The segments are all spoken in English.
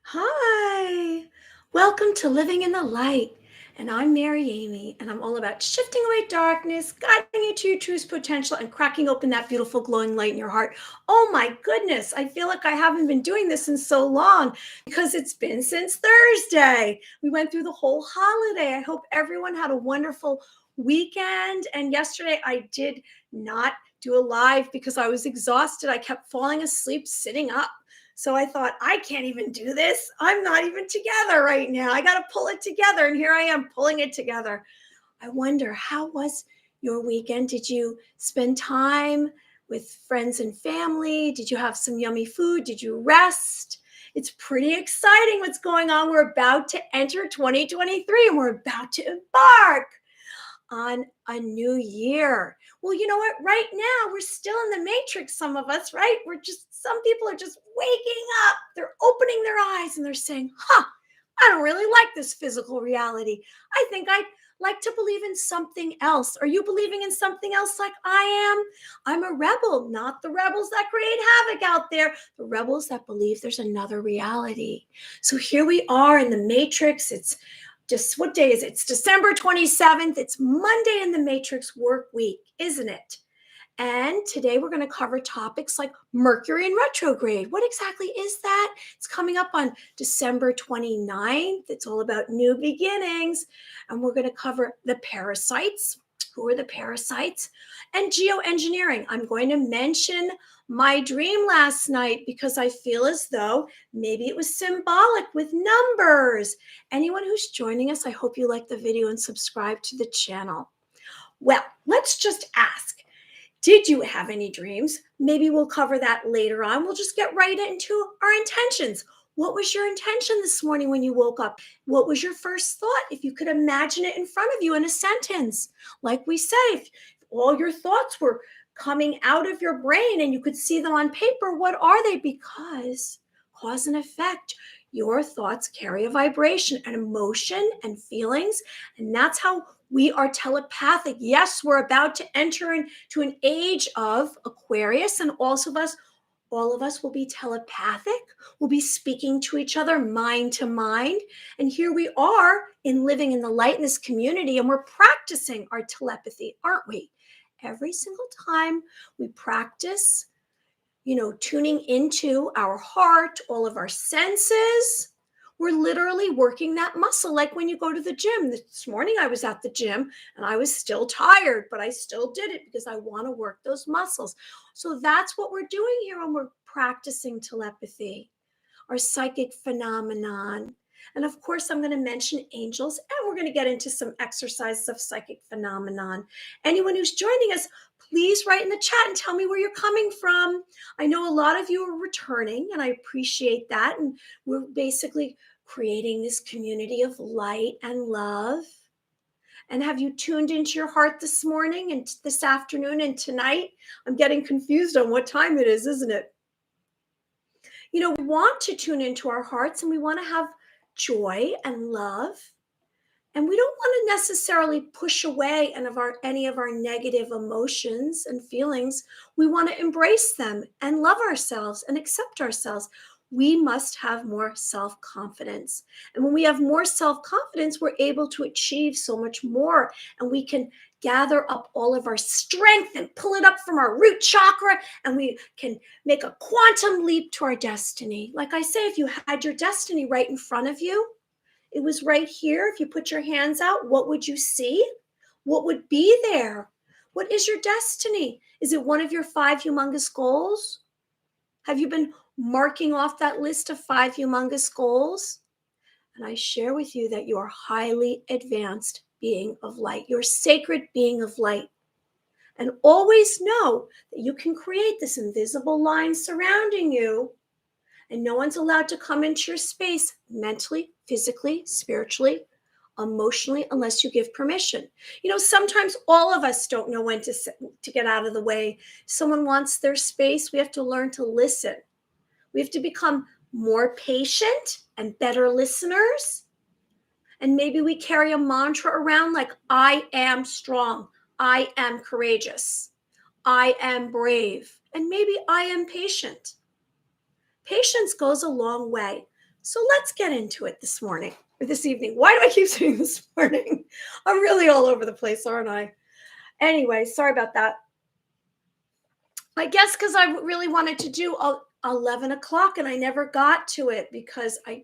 Hi, welcome to Living in the Light. And I'm Mary Amy, and I'm all about shifting away darkness, guiding you to your truest potential, and cracking open that beautiful glowing light in your heart. Oh my goodness, I feel like I haven't been doing this in so long because it's been since Thursday. We went through the whole holiday. I hope everyone had a wonderful weekend. And yesterday I did not do a live because I was exhausted. I kept falling asleep sitting up. So I thought, I can't even do this. I'm not even together right now. I got to pull it together. And here I am pulling it together. I wonder, how was your weekend? Did you spend time with friends and family? Did you have some yummy food? Did you rest? It's pretty exciting what's going on. We're about to enter 2023 and we're about to embark on a new year. Well, you know what? Right now, we're still in the matrix, some of us, right? Some people are just waking up. They're opening their eyes and they're saying, I don't really like this physical reality. I think I'd like to believe in something else. Are you believing in something else like I am? I'm a rebel, not the rebels that create havoc out there, the rebels that believe there's another reality. So here we are in the matrix. It's just, what day is it? It's December 27th. It's Monday in the Matrix work week, isn't it? And today we're going to cover topics like Mercury and retrograde. What exactly is that? It's coming up on December 29th. It's all about new beginnings. And we're going to cover the parasites. Who are the parasites? And geoengineering. I'm going to mention my dream last night because I feel as though maybe it was symbolic with numbers. Anyone who's joining us, I hope you like the video and subscribe to the channel. Well, let's just ask. Did you have any dreams? Maybe we'll cover that later on. We'll just get right into our intentions. What was your intention this morning when you woke up? What was your first thought? If you could imagine it in front of you in a sentence, like we say, if all your thoughts were coming out of your brain and you could see them on paper, what are they? Because cause and effect, your thoughts carry a vibration, an emotion, and feelings, and that's how we are telepathic. Yes, we're about to enter into an age of Aquarius, and all of us will be telepathic. We'll be speaking to each other mind to mind. And here we are in living in the light in this community, and we're practicing our telepathy, aren't we? Every single time we practice, tuning into our heart, all of our senses. We're literally working that muscle like when you go to the gym. This morning I was at the gym and I was still tired, but I still did it because I want to work those muscles. So that's what we're doing here when we're practicing telepathy, our psychic phenomenon. And of course, I'm going to mention angels, and we're going to get into some exercises of psychic phenomenon. Anyone who's joining us, please write in the chat and tell me where you're coming from. I know a lot of you are returning, and I appreciate that. And we're basically creating this community of light and love. And have you tuned into your heart this morning and this afternoon and tonight? I'm getting confused on what time it is, isn't it? We want to tune into our hearts and we want to have joy and love. And we don't want to necessarily push away any of our negative emotions and feelings. We want to embrace them and love ourselves and accept ourselves. We must have more self-confidence. And when we have more self-confidence, we're able to achieve so much more. And we can gather up all of our strength and pull it up from our root chakra, and we can make a quantum leap to our destiny. Like I say, if you had your destiny right in front of you, it was right here. If you put your hands out, what would you see? What would be there? What is your destiny? Is it one of your 5 humongous goals? Have you been marking off that list of 5 humongous goals? And I share with you that you're highly advanced being of light. You're sacred being of light. And always know that you can create this invisible line surrounding you, and no one's allowed to come into your space mentally, physically, spiritually, emotionally, unless you give permission. Sometimes all of us don't know when to get out of the way. Someone wants their space. We have to learn to listen. We have to become more patient and better listeners. And maybe we carry a mantra around like, I am strong. I am courageous. I am brave. And maybe I am patient. Patience goes a long way. So let's get into it this morning or this evening. Why do I keep saying this morning? I'm really all over the place, aren't I? Anyway, sorry about that. I guess because I really wanted to do 11 o'clock and I never got to it because I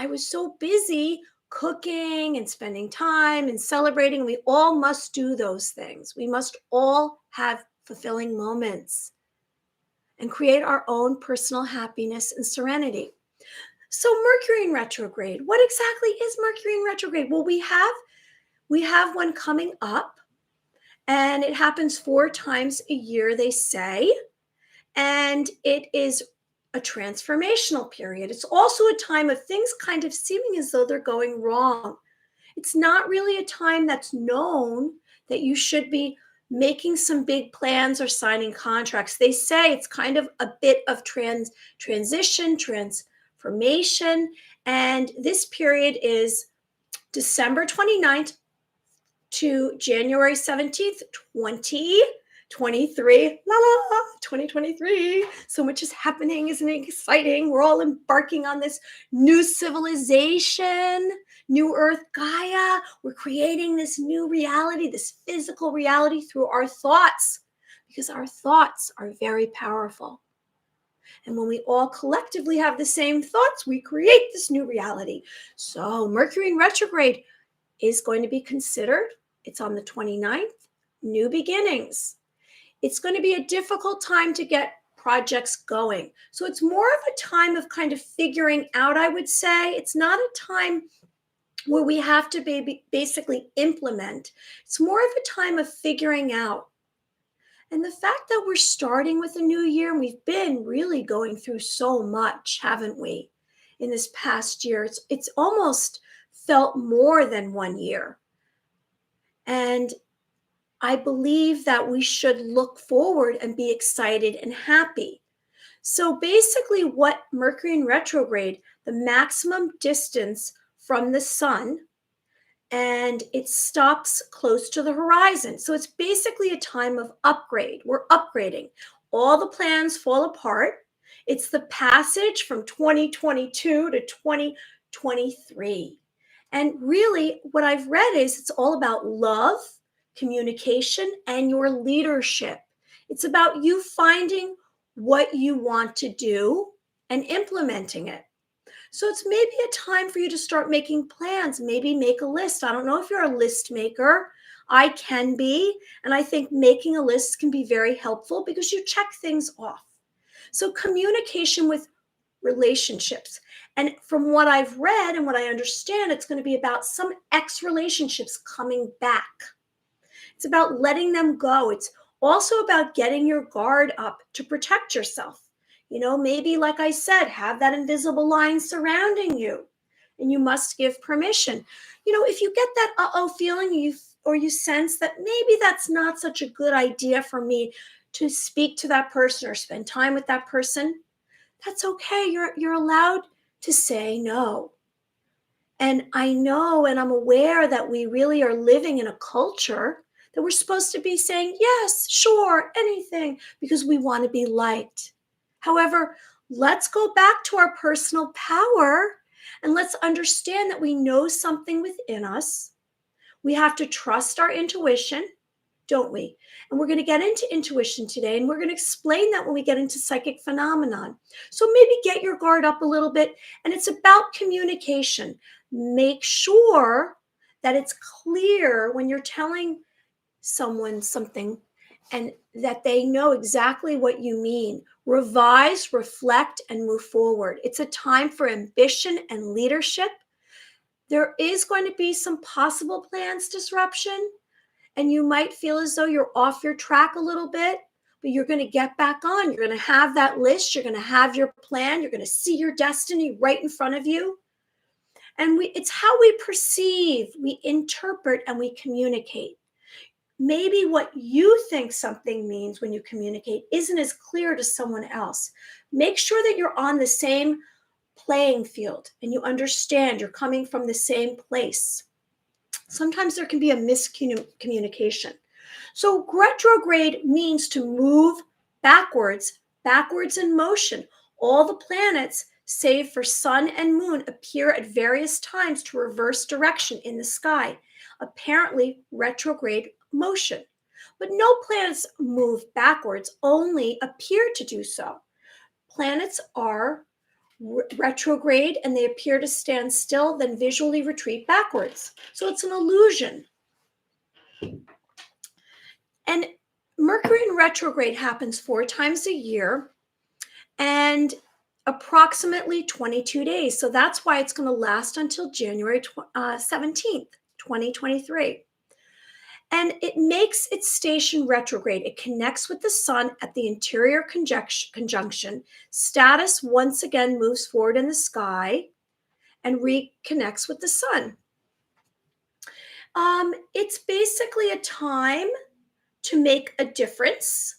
was so busy cooking and spending time and celebrating. We all must do those things. We must all have fulfilling moments and create our own personal happiness and serenity. So Mercury in retrograde, what exactly is Mercury in retrograde? Well, we have one coming up and it happens 4 times a year, they say. And it is a transformational period. It's also a time of things kind of seeming as though they're going wrong. It's not really a time that's known that you should be making some big plans or signing contracts. They say it's kind of a bit of transition, transformation, and this period is December 29th to January 17th, 2023. La la, 2023. So much is happening, isn't it exciting? We're all embarking on this new civilization, new Earth Gaia. We're creating this new reality, this physical reality through our thoughts, because our thoughts are very powerful. And when we all collectively have the same thoughts, we create this new reality. So Mercury in retrograde is going to be considered. It's on the 29th, new beginnings. It's going to be a difficult time to get projects going. So it's more of a time of kind of figuring out, I would say. It's not a time where we have to basically implement. It's more of a time of figuring out. And the fact that we're starting with a new year, and we've been really going through so much, haven't we, in this past year? It's almost felt more than 1 year. And I believe that we should look forward and be excited and happy. So basically, what Mercury in retrograde, the maximum distance from the sun, and it stops close to the horizon. So it's basically a time of upgrade. We're upgrading. All the plans fall apart. It's the passage from 2022 to 2023. And really, what I've read is it's all about love, communication, and your leadership. It's about you finding what you want to do and implementing it. So it's maybe a time for you to start making plans, maybe make a list. I don't know if you're a list maker. I can be. And I think making a list can be very helpful because you check things off. So communication with relationships. And from what I've read and what I understand, it's going to be about some ex relationships coming back. It's about letting them go. It's also about getting your guard up to protect yourself. Maybe, like I said, have that invisible line surrounding you, and you must give permission. If you get that feeling, or you sense that maybe that's not such a good idea for me to speak to that person or spend time with that person, that's okay. You're allowed to say no. And I know and I'm aware that we really are living in a culture that we're supposed to be saying, yes, sure, anything, because we want to be liked. However, let's go back to our personal power and let's understand that we know something within us. We have to trust our intuition, don't we? And we're going to get into intuition today, and we're going to explain that when we get into psychic phenomenon. So maybe get your guard up a little bit, and it's about communication. Make sure that it's clear when you're telling someone something and that they know exactly what you mean. Revise, reflect, and move forward. It's a time for ambition and leadership. There is going to be some possible plans disruption, and you might feel as though you're off your track a little bit, but you're going to get back on. You're going to have that list. You're going to have your plan. You're going to see your destiny right in front of you. And it's how we perceive, we interpret, and we communicate. Maybe what you think something means when you communicate isn't as clear to someone else. Make sure that you're on the same playing field and you understand you're coming from the same place. Sometimes there can be a miscommunication. So retrograde means to move backwards in motion. All the planets save for sun and moon, appear at various times to reverse direction in the sky, apparently retrograde motion. But no planets move backwards, only appear to do so. Planets are retrograde and they appear to stand still, then visually retreat backwards. So it's an illusion. And Mercury in retrograde happens 4 times a year and approximately 22 days. So that's why it's going to last until January 17th, 2023. And it makes its station retrograde. It connects with the sun at the interior conjunction. Status once again moves forward in the sky and reconnects with the sun. It's basically a time to make a difference.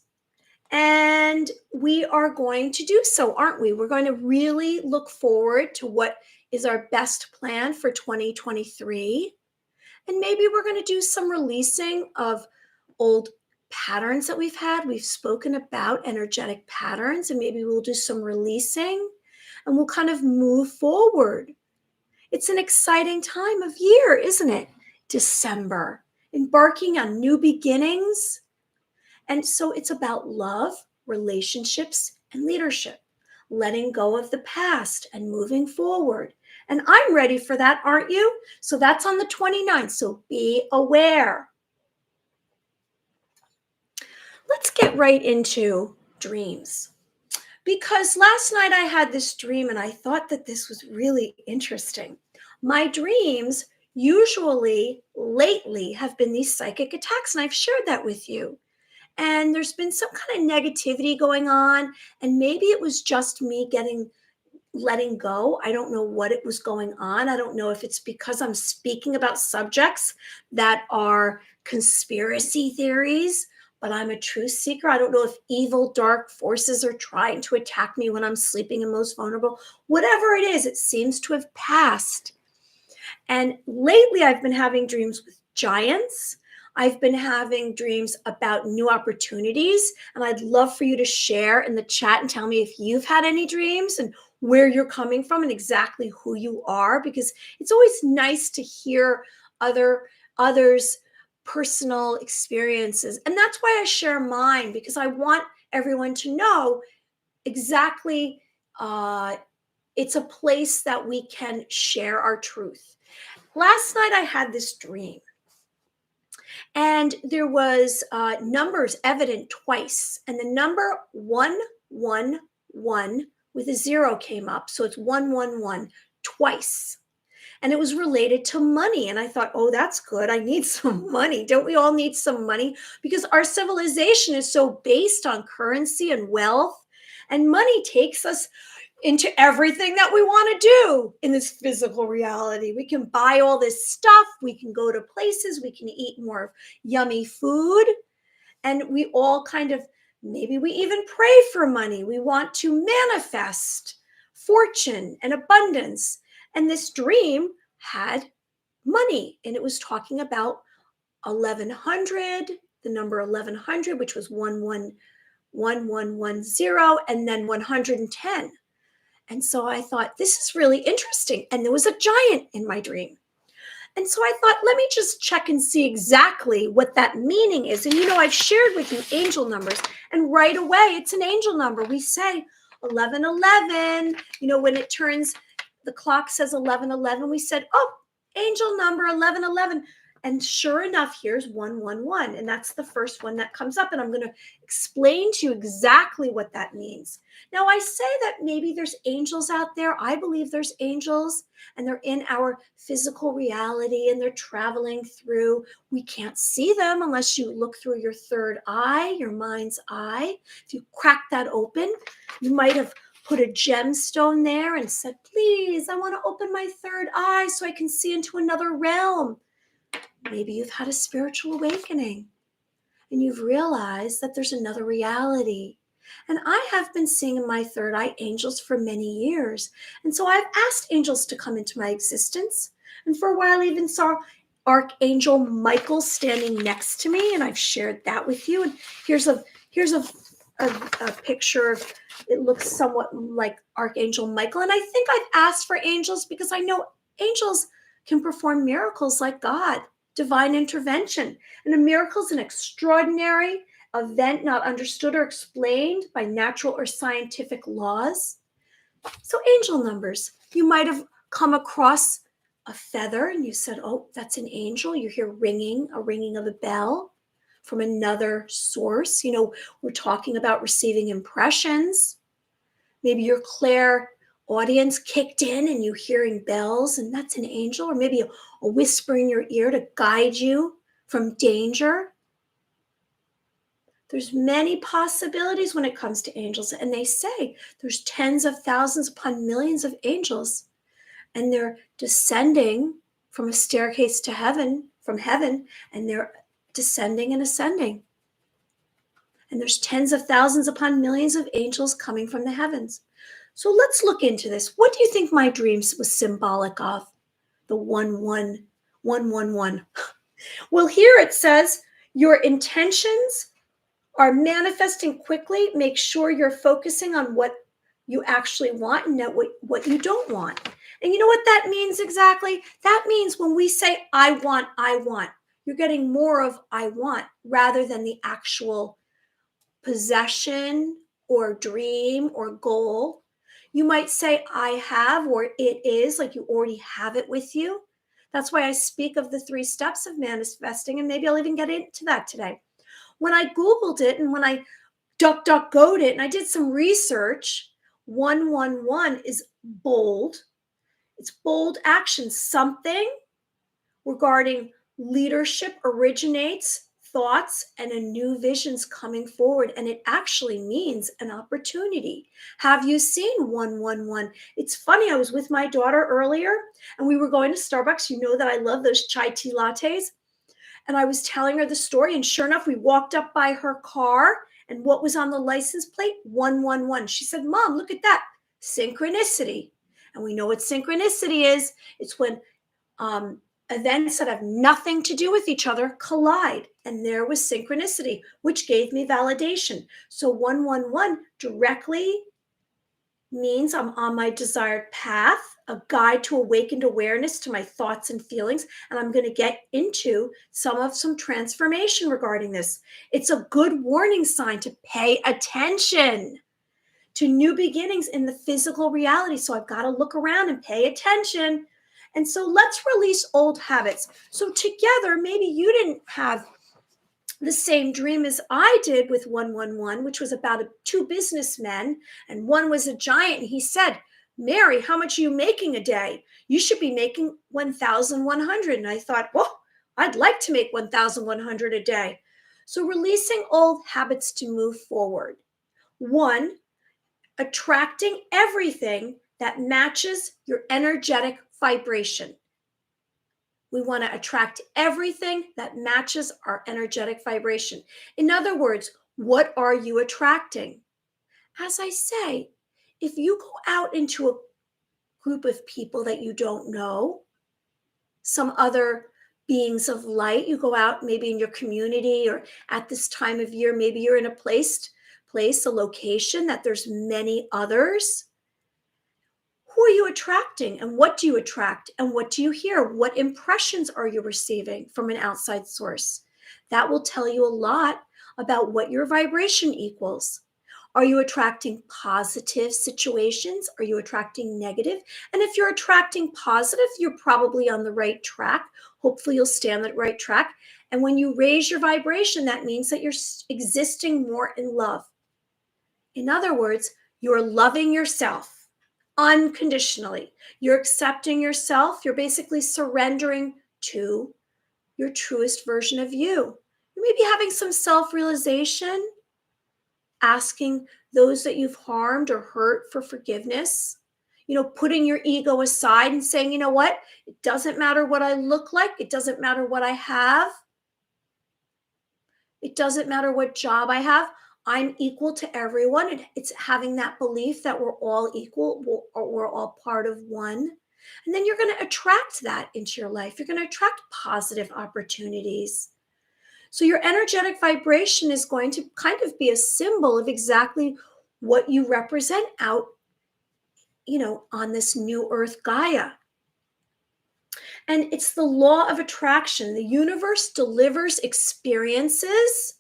And we are going to do so, aren't we? We're going to really look forward to what is our best plan for 2023. And maybe we're going to do some releasing of old patterns that we've had. We've spoken about energetic patterns, and maybe we'll do some releasing and we'll kind of move forward. It's an exciting time of year, isn't it? December, embarking on new beginnings. And so it's about love, relationships, and leadership, letting go of the past and moving forward. And I'm ready for that, aren't you? So that's on the 29th. So be aware. Let's get right into dreams. Because last night I had this dream and I thought that this was really interesting. My dreams usually lately have been these psychic attacks, and I've shared that with you. And there's been some kind of negativity going on, and maybe it was just me letting go. I don't know what it was going on. I don't know if it's because I'm speaking about subjects that are conspiracy theories, but I'm a truth seeker. I don't know if evil, dark forces are trying to attack me when I'm sleeping and most vulnerable. Whatever it is, it seems to have passed. And lately I've been having dreams with giants. I've been having dreams about new opportunities, and I'd love for you to share in the chat and tell me if you've had any dreams and where you're coming from and exactly who you are, because it's always nice to hear others' personal experiences. And that's why I share mine, because I want everyone to know exactly it's a place that we can share our truth. Last night I had this dream. And there was numbers evident twice. And the number 111 with a 0 came up. So it's 111 twice. And it was related to money. And I thought, oh, that's good. I need some money. Don't we all need some money? Because our civilization is so based on currency and wealth. And money takes us into everything that we want to do in this physical reality. We can buy all this stuff. We can go to places. We can eat more yummy food. And we all kind of, maybe we even pray for money. We want to manifest fortune and abundance. And this dream had money. And it was talking about 1100, the number 1100, which was 1110, and then 110. And so I thought, this is really interesting. And there was a giant in my dream. And so I thought, let me just check and see exactly what that meaning is. And, I've shared with you angel numbers. And right away, it's an angel number. We say 1111. When it turns, the clock says 1111. We said, oh, angel number 1111. And sure enough, here's 111. And that's the first one that comes up. And I'm going to explain to you exactly what that means. Now, I say that maybe there's angels out there. I believe there's angels, and they're in our physical reality, and they're traveling through. We can't see them unless you look through your third eye, your mind's eye. If you crack that open, you might have put a gemstone there and said, please, I want to open my third eye so I can see into another realm. Maybe you've had a spiritual awakening and you've realized that there's another reality. And I have been seeing in my third eye angels for many years. And so I've asked angels to come into my existence. And for a while, I even saw Archangel Michael standing next to me. And I've shared that with you. And here's a picture of It looks somewhat like Archangel Michael. And I think I've asked for angels because I know angels can perform miracles like God, divine intervention. And a miracle is an extraordinary event not understood or explained by natural or scientific laws. So, angel numbers. You might have come across a feather and you said, oh, that's an angel. You hear ringing, a ringing of a bell from another source. We're talking about receiving impressions. Maybe your clair audience kicked in and you're hearing bells, and that's an angel. Or maybe a whisper in your ear to guide you from danger. There's many possibilities when it comes to angels, and they say there's tens of thousands upon millions of angels, and they're descending from a staircase to heaven, from heaven, and they're descending and ascending. And there's tens of thousands upon millions of angels coming from the heavens. So let's look into this. What do you think my dreams was symbolic of? The 11111. Well, here it says your intentions are manifesting quickly. Make sure you're focusing on what you actually want and not what you don't want. And you know what that means exactly? That means when we say, I want, you're getting more of I want rather than the actual possession or dream or goal. You might say, I have, or it is, like you already have it with you. That's why I speak of the 3 steps of manifesting, and maybe I'll even get into that today. When I Googled it and when I DuckDuckGo'd it and I did some research, 111 is bold. It's bold action. Something regarding leadership originates, thoughts, and a new vision's coming forward. And it actually means an opportunity. Have you seen 111? It's funny. I was with my daughter earlier and we were going to Starbucks. You know that I love those chai tea lattes. And I was telling her the story. And sure enough, we walked up by her car. And what was on the license plate? 111. She said, Mom, look at that. Synchronicity. And we know what synchronicity is. It's when events that have nothing to do with each other collide. And there was synchronicity, which gave me validation. So 111 directly means I'm on my desired path, a guide to awakened awareness to my thoughts and feelings. And I'm going to get into some transformation regarding this. It's a good warning sign to pay attention to new beginnings in the physical reality. So I've got to look around and pay attention. And so let's release old habits. So together, maybe you didn't have the same dream as I did with 111, which was about 2 businessmen, and one was a giant. And he said, Mary, how much are you making a day? You should be making 1,100. And I thought, well, I'd like to make 1,100 a day. So releasing old habits to move forward. 1, attracting everything that matches your energetic vibration. We want to attract everything that matches our energetic vibration. In other words, what are you attracting? As I say, if you go out into a group of people that you don't know, some other beings of light, you go out maybe in your community or at this time of year, maybe you're in a place, a location that there's many others. Who are you attracting, and what do you attract, and what do you hear? What impressions are you receiving from an outside source? That will tell you a lot about what your vibration equals. Are you attracting positive situations? Are you attracting negative? And if you're attracting positive, you're probably on the right track. Hopefully you'll stay on the right track. And when you raise your vibration, that means that you're existing more in love. In other words, you're loving yourself unconditionally. You're accepting yourself. You're basically surrendering to your truest version of you. You may be having some self-realization, asking those that you've harmed or hurt for forgiveness, putting your ego aside and saying, you know what? It doesn't matter what I look like. It doesn't matter what I have. It doesn't matter what job I have. I'm equal to everyone. It's having that belief that we're all equal, we're all part of one. And then you're going to attract that into your life. You're going to attract positive opportunities. So your energetic vibration is going to kind of be a symbol of exactly what you represent out, on this new earth Gaia. And it's the law of attraction. The universe delivers experiences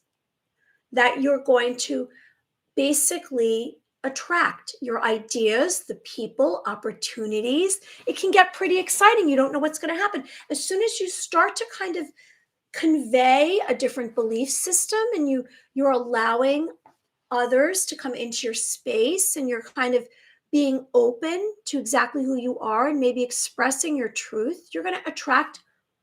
that you're going to basically attract: your ideas, the people, opportunities. It can get pretty exciting. You don't know what's going to happen. As soon as you start to kind of convey a different belief system, and you're allowing others to come into your space, and you're kind of being open to exactly who you are and maybe expressing your truth, you're going to attract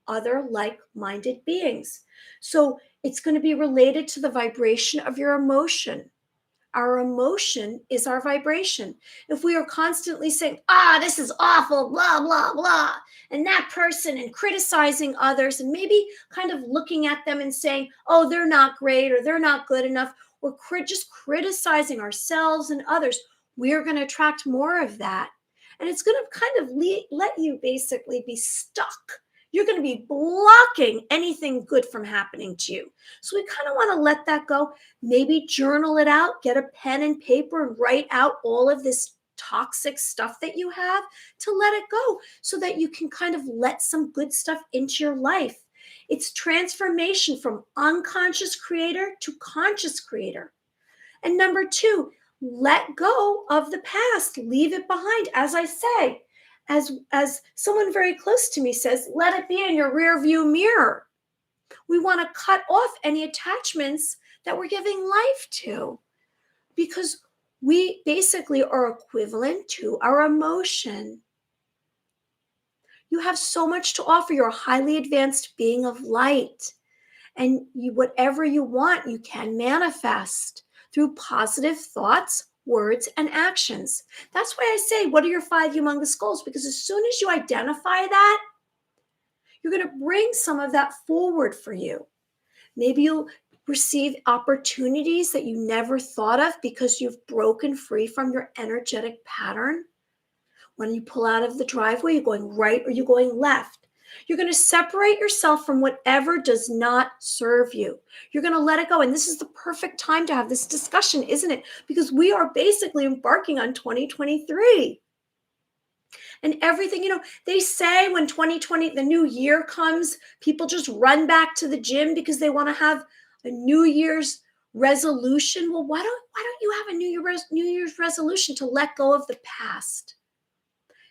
other like-minded beings. So it's going to be related to the vibration of your emotion. Our emotion is our vibration. If we are constantly saying, this is awful, blah, blah, blah, and that person, and criticizing others, and maybe kind of looking at them and saying, oh, they're not great, or they're not good enough, or just criticizing ourselves and others, we are going to attract more of that. And it's going to kind of let you basically be stuck. You're going to be blocking anything good from happening to you. So we kind of want to let that go. Maybe journal it out, get a pen and paper and write out all of this toxic stuff that you have, to let it go, so that you can kind of let some good stuff into your life. It's transformation from unconscious creator to conscious creator. And number two, let go of the past, leave it behind. As I say, as someone very close to me says, let it be in your rear view mirror. We want to cut off any attachments that we're giving life to, because we basically are equivalent to our emotion. You have so much to offer. You're a highly advanced being of light. And whatever you want, you can manifest through positive thoughts, words, and actions. That's why I say, what are your 5 humongous goals? Because as soon as you identify that, you're going to bring some of that forward for you. Maybe you'll receive opportunities that you never thought of because you've broken free from your energetic pattern. When you pull out of the driveway, you're going right or you're going left. You're going to separate yourself from whatever does not serve you. You're going to let it go. And this is the perfect time to have this discussion, isn't it? Because we are basically embarking on 2023. And everything, they say when 2020, the new year comes, people just run back to the gym because they want to have a New Year's resolution. Well, why don't you have a New Year's resolution to let go of the past?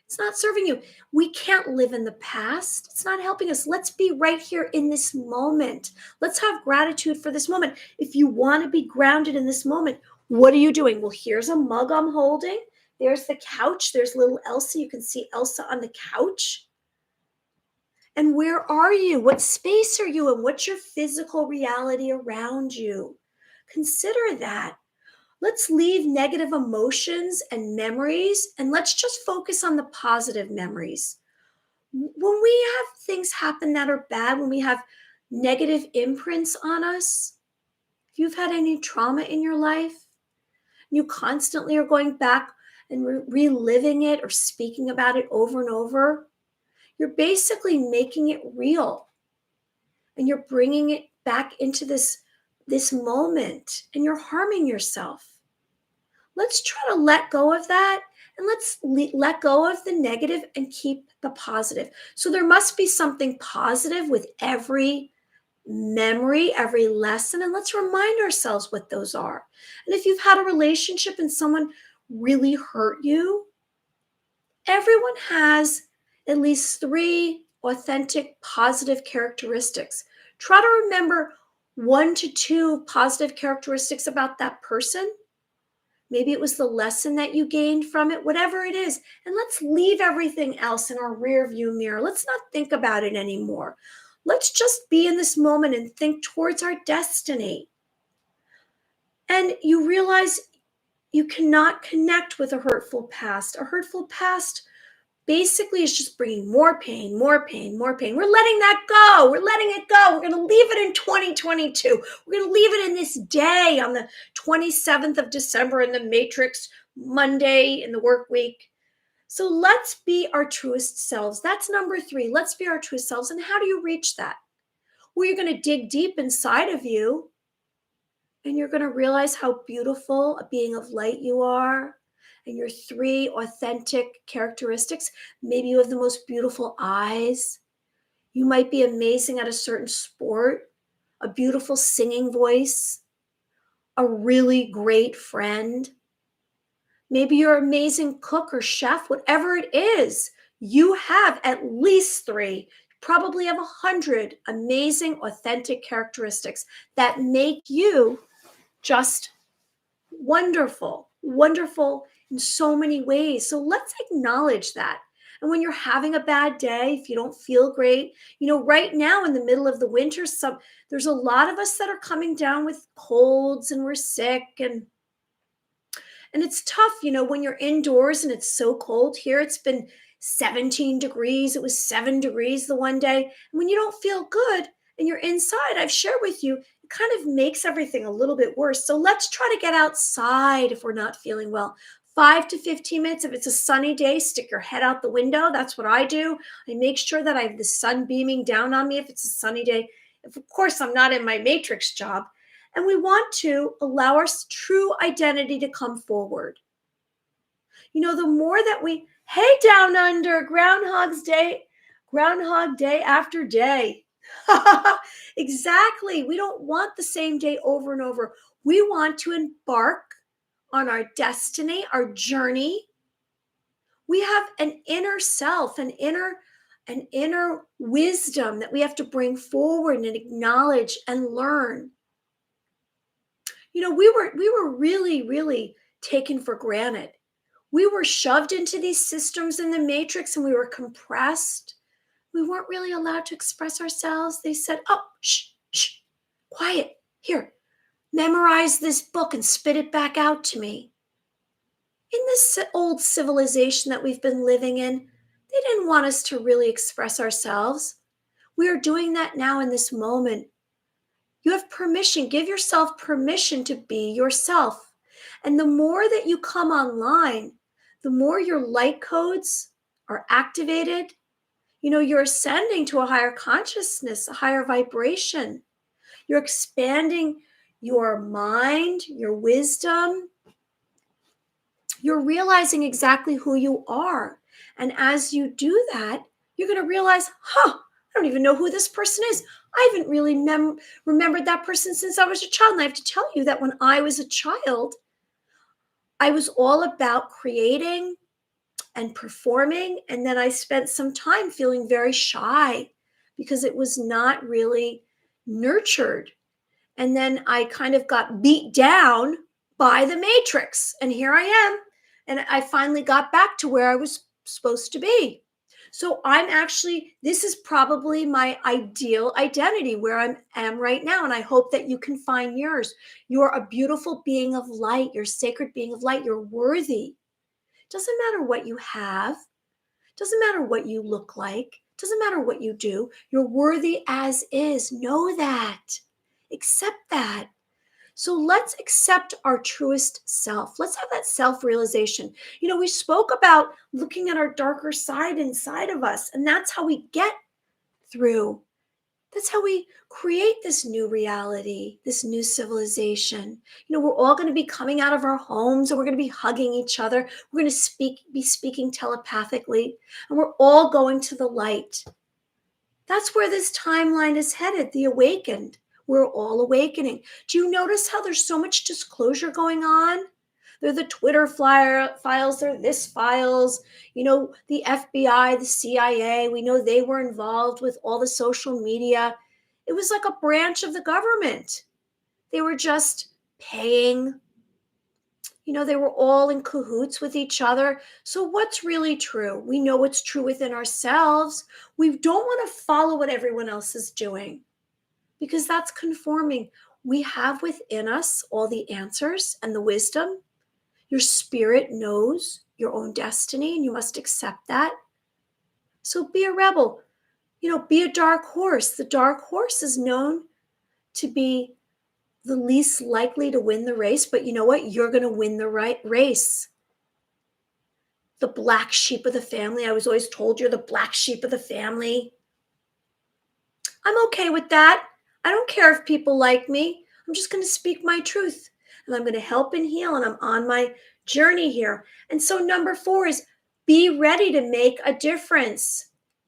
It's not serving you. We can't live in the past. It's not helping us. Let's be right here in this moment. Let's have gratitude for this moment. If you want to be grounded in this moment, what are you doing? Well, here's a mug I'm holding. There's the couch. There's little Elsa. You can see Elsa on the couch. And where are you? What space are you in? What's your physical reality around you? Consider that. Let's leave negative emotions and memories, and let's just focus on the positive memories. When we have things happen that are bad, when we have negative imprints on us, if you've had any trauma in your life, you constantly are going back and reliving it or speaking about it over and over, you're basically making it real. And you're bringing it back into this moment, and you're harming yourself. Let's try to let go of that, and let's let go of the negative and keep the positive. So there must be something positive with every memory, every lesson, and let's remind ourselves what those are. And if you've had a relationship and someone really hurt you, everyone has at least 3 authentic positive characteristics. Try to remember 1 to 2 positive characteristics about that person. Maybe it was the lesson that you gained from it, whatever it is. And let's leave everything else in our rear view mirror. Let's not think about it anymore. Let's just be in this moment and think towards our destiny. And you realize you cannot connect with a hurtful past. A hurtful past basically is just bringing more pain, more pain, more pain. We're letting that go. We're letting it go. We're going to leave it in 2022. We're going to leave it in this day on the 27th of December in the Matrix, Monday in the work week. So let's be our truest selves. That's number 3. Let's be our truest selves. And how do you reach that? Well, you're going to dig deep inside of you And you're going to realize how beautiful a being of light you are, and your three authentic characteristics. Maybe you have the most beautiful eyes. You might be amazing at a certain sport, a beautiful singing voice, a really great friend. Maybe you're an amazing cook or chef, whatever it is. You have at least three, probably have 100 amazing, authentic characteristics that make you just wonderful, wonderful in so many ways. So let's acknowledge that. And when you're having a bad day, if you don't feel great, right now in the middle of the winter, there's a lot of us that are coming down with colds and we're sick, and it's tough, when you're indoors and it's so cold. Here it's been 17 degrees. It was 7 degrees the one day. And when you don't feel good and you're inside, I've shared with you, it kind of makes everything a little bit worse. So let's try to get outside if we're not feeling well. 5 to 15 minutes. If it's a sunny day, stick your head out the window. That's what I do. I make sure that I have the sun beaming down on me if it's a sunny day. If, of course, I'm not in my matrix job. And we want to allow our true identity to come forward. The more that hey, down under, Groundhog Day after day. Exactly. We don't want the same day over and over. We want to embark on our destiny, our journey. We have an inner self, an inner wisdom that we have to bring forward and acknowledge and learn. We were really, really taken for granted. We were shoved into these systems in the matrix and we were compressed. We weren't really allowed to express ourselves. They said, oh, shh, shh, quiet. Here, memorize this book and spit it back out to me. In this old civilization that we've been living in, they didn't want us to really express ourselves. We are doing that now in this moment. You have permission. Give yourself permission to be yourself. And the more that you come online, the more your light codes are activated. You're ascending to a higher consciousness, a higher vibration. You're expanding your mind, your wisdom. You're realizing exactly who you are. And as you do that, you're going to realize, I don't even know who this person is. I haven't really remembered that person since I was a child. And I have to tell you that when I was a child, I was all about creating and performing. And then I spent some time feeling very shy because it was not really nurtured. And then I kind of got beat down by the matrix. And here I am. And I finally got back to where I was supposed to be. So this is probably my ideal identity where I am right now. And I hope that you can find yours. You're a beautiful being of light. You're a sacred being of light. You're worthy. Doesn't matter what you have. Doesn't matter what you look like. Doesn't matter what you do. You're worthy as is. Know that. Accept that. So let's accept our truest self. Let's have that self-realization. We spoke about looking at our darker side inside of us, and that's how we get through. That's how we create this new reality, this new civilization. We're all going to be coming out of our homes and we're going to be hugging each other. We're going to be speaking telepathically, and we're all going to the light. That's where this timeline is headed, the awakened. We're all awakening. Do you notice how there's so much disclosure going on? They're the Twitter files, they're this files, the FBI, the CIA. We know they were involved with all the social media. It was like a branch of the government. They were just paying. They were all in cahoots with each other. So what's really true? We know what's true within ourselves. We don't want to follow what everyone else is doing, because that's conforming. We have within us all the answers and the wisdom. Your spirit knows your own destiny, and you must accept that. So be a rebel. Be a dark horse. The dark horse is known to be the least likely to win the race, but you know what? You're going to win the right race. The black sheep of the family. I was always told you're the black sheep of the family. I'm okay with that. I don't care if people like me. I'm just going to speak my truth, and I'm going to help and heal, and I'm on my journey here. And so number 4 is be ready to make a difference.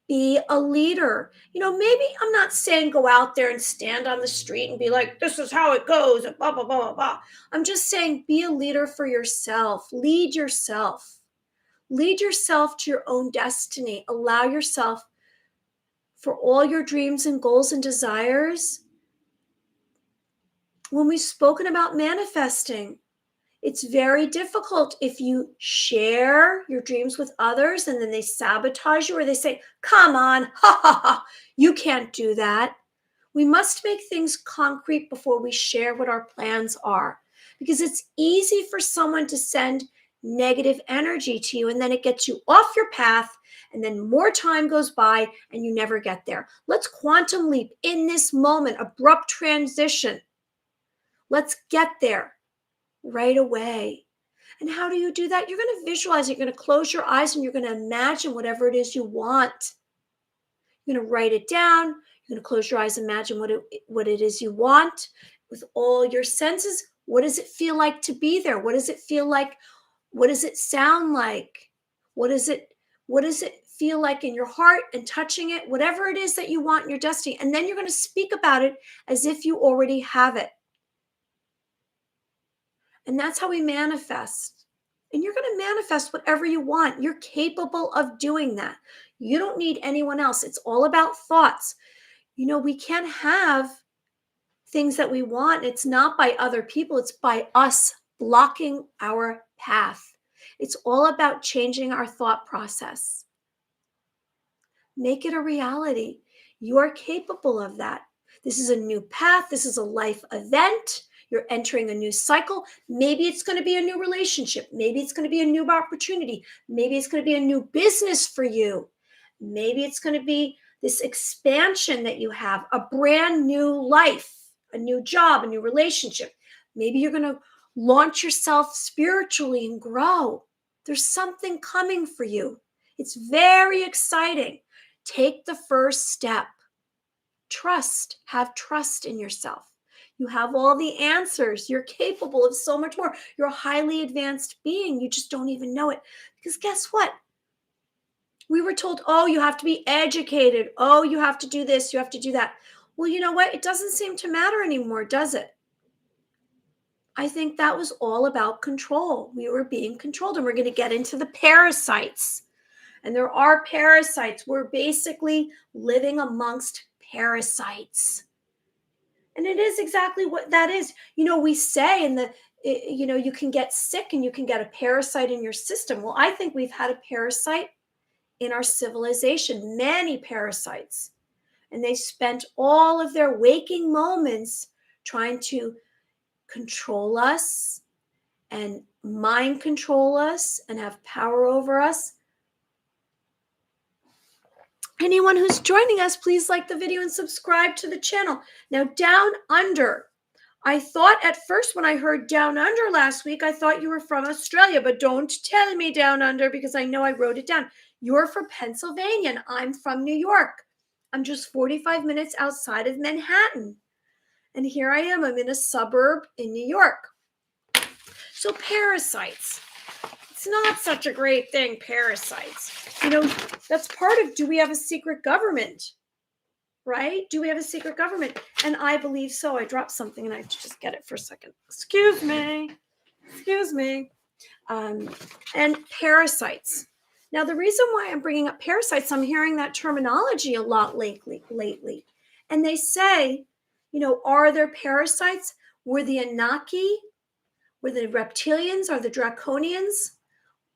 Be a leader. Maybe I'm not saying go out there and stand on the street and be like, this is how it goes, and blah, blah, blah, blah, blah. I'm just saying be a leader for yourself. Lead yourself. Lead yourself to your own destiny. Allow yourself for all your dreams and goals and desires. When we've spoken about manifesting, it's very difficult if you share your dreams with others and then they sabotage you, or they say, come on, ha ha ha, you can't do that. We must make things concrete before we share what our plans are, because it's easy for someone to send negative energy to you, and then it gets you off your path, and then more time goes by and you never get there. Let's quantum leap in this moment, abrupt transition. Let's get there right away. And how do you do that? You're going to visualize, you're going to close your eyes, and you're going to imagine whatever it is you want. You're going to write it down. You're going to close your eyes, imagine what it is you want with all your senses. What does it feel like to be there? What does it feel like? What does it sound like? What does it feel like in your heart and touching it? Whatever it is that you want in your destiny. And then you're going to speak about it as if you already have it. And that's how we manifest. And you're going to manifest whatever you want. You're capable of doing that. You don't need anyone else. It's all about thoughts. We can't have things that we want. It's not by other people. It's by us blocking our path. It's all about changing our thought process. Make it a reality. You are capable of that. This is a new path. This is a life event. You're entering a new cycle. Maybe it's going to be a new relationship. Maybe it's going to be a new opportunity. Maybe it's going to be a new business for you. Maybe it's going to be this expansion that you have, a brand new life, a new job, a new relationship. Maybe you're going to launch yourself spiritually and grow. There's something coming for you. It's very exciting. Take the first step. Trust. Have trust in yourself. You have all the answers. You're capable of so much more. You're a highly advanced being. You just don't even know it. Because guess what? We were told, oh, you have to be educated. Oh, you have to do this. You have to do that. Well, you know what? It doesn't seem to matter anymore, does it? I think that was all about control. We were being controlled, and we're going to get into the parasites. And there are parasites. We're basically living amongst parasites. And it is exactly what that is. We say you can get sick and you can get a parasite in your system. Well, I think we've had a parasite in our civilization, many parasites. And they spent all of their waking moments trying to control us and mind control us and have power over us. Anyone who's joining us, please like the video and subscribe to the channel. Now, Down Under. I thought at first when I heard Down Under last week, I thought you were from Australia, but don't tell me Down Under because I know I wrote it down. You're from Pennsylvania and I'm from New York. I'm just 45 minutes outside of Manhattan. And here I am. I'm in a suburb in New York. So parasites. It's not such a great thing, parasites. That's part of, do we have a secret government? Right? Do we have a secret government? And I believe so. I dropped something and I have to just get it for a second. Excuse me. And parasites. Now, the reason why I'm bringing up parasites, I'm hearing that terminology a lot lately. And they say, are there parasites? Were the Anunnaki? Were the reptilians? Are the draconians?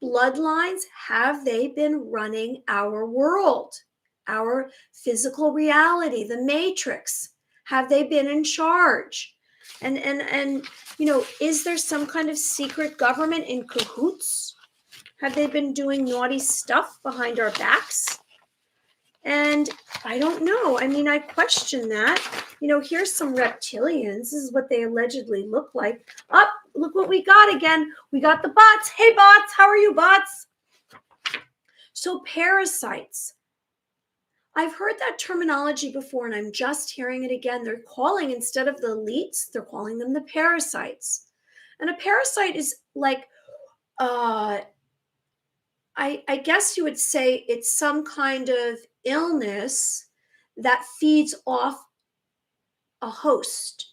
Bloodlines? Have they been running our world? Our physical reality, the matrix? Have they been in charge? And is there some kind of secret government in cahoots? Have they been doing naughty stuff behind our backs? And I don't know. I question that. Here's some reptilians. This is what they allegedly look like. Oh, look what we got again. We got the bots. Hey, bots. How are you, bots? So parasites. I've heard that terminology before, and I'm just hearing it again. They're calling, instead of the elites, they're calling them the parasites. And a parasite is like, uh, I guess you would say it's some kind of illness that feeds off a host.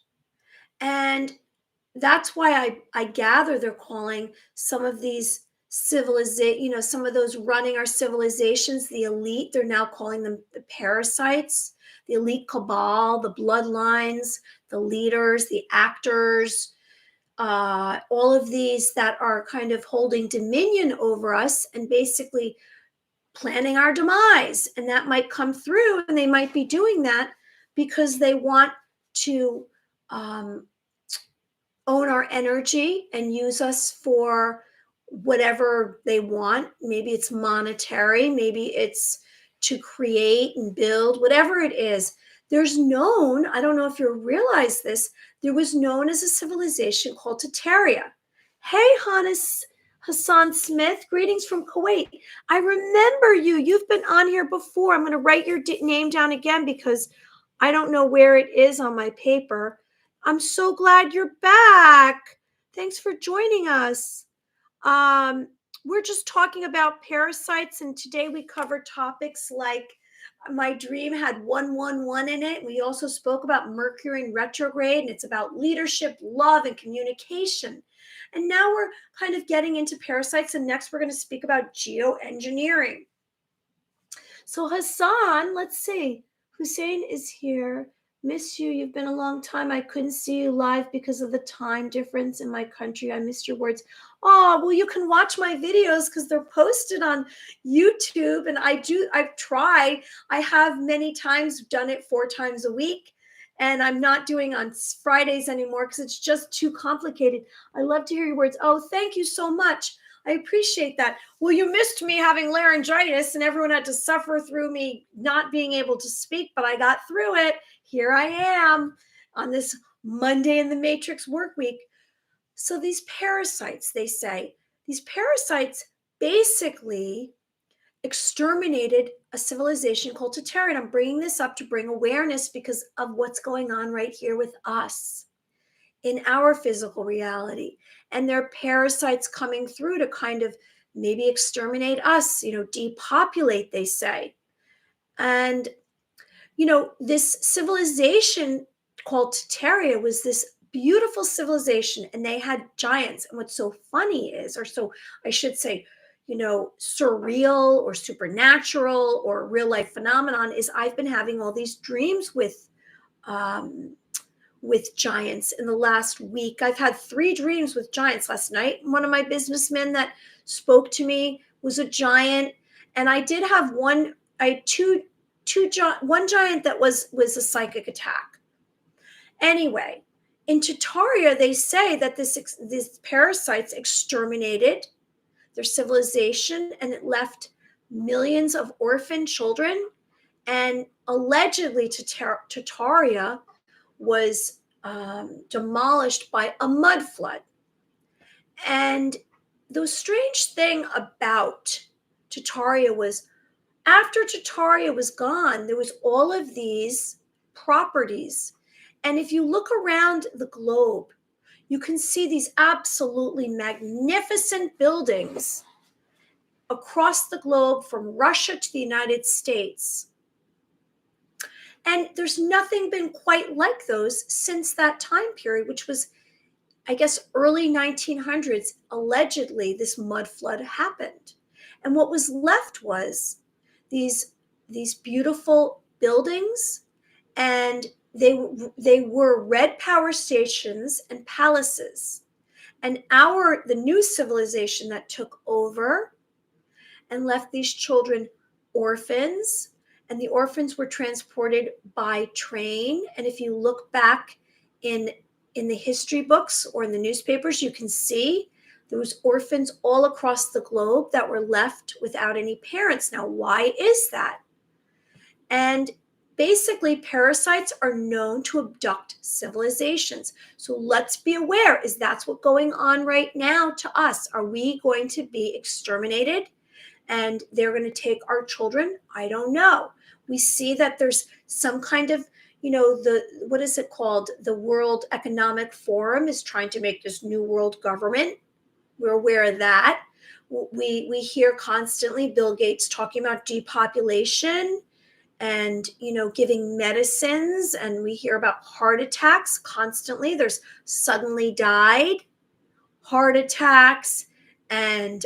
And that's why I gather they're calling some of these some of those running our civilizations, the elite. They're now calling them the parasites, the elite cabal, the bloodlines, the leaders, the actors, all of these that are kind of holding dominion over us and basically planning our demise. And that might come through, and they might be doing that because they want to um, own our energy and use us for whatever they want. Maybe it's monetary, maybe it's to create and build, whatever it is. There's known, I don't know if you realize this, there was known as a civilization called Tataria. Hey, Hassan Smith, greetings from Kuwait. I remember you. You've been on here before. I'm going to write your name down again because I don't know where it is on my paper. I'm so glad you're back. Thanks for joining us. Um, we're just talking about parasites, and today we covered topics like my dream had 111 in it. We also spoke about Mercury in retrograde, and it's about leadership, love, and communication. And now we're kind of getting into parasites, and next we're going to speak about geoengineering. So Hassan, let's see. Hussein is here. Miss you. You've been a long time. I couldn't see you live because of the time difference in my country. I missed your words. Oh, well, you can watch my videos because they're posted on YouTube. And I've tried. I have many times done it 4 times a week. And I'm not doing on Fridays anymore because it's just too complicated. I love to hear your words. Oh, thank you so much. I appreciate that. Well, you missed me having laryngitis and everyone had to suffer through me not being able to speak, but I got through it. Here I am on this Monday in the Matrix work week. So these parasites, they say, these parasites basically exterminated a civilization called Tataria. I'm bringing this up to bring awareness because of what's going on right here with us in our physical reality. And they're parasites coming through to kind of maybe exterminate us, depopulate, they say. And, this civilization called Tataria was this beautiful civilization, and they had giants. And what's so funny is, or so I should say, surreal or supernatural or real life phenomenon is I've been having all these dreams with giants in the last week. I've had 3 dreams with giants last night. One of my businessmen that spoke to me was a giant. And I did have one giant that was a psychic attack. Anyway, in Tataria, they say that these parasites exterminated their civilization and it left millions of orphan children. And allegedly, Tataria was demolished by a mud flood. And the strange thing about Tataria was after Tataria was gone, there was all of these properties. And if you look around the globe, you can see these absolutely magnificent buildings across the globe from Russia to the United States. And there's nothing been quite like those since that time period, which was, I guess, early 1900s. Allegedly, this mud flood happened. And what was left was these beautiful buildings, and they were red power stations and palaces. And the new civilization that took over and left these children orphans, and the orphans were transported by train. And if you look back in the history books or in the newspapers, you can see there was orphans all across the globe that were left without any parents. Now, why is that? And basically, parasites are known to abduct civilizations. So let's be aware, is that's what's going on right now to us? Are we going to be exterminated? and they're going to take our children. I don't know. We see that there's some kind of, the what is it called? The World Economic Forum is trying to make this new world government. We're aware of that. We hear constantly Bill Gates talking about depopulation and giving medicines, and we hear about heart attacks constantly. There's suddenly died heart attacks and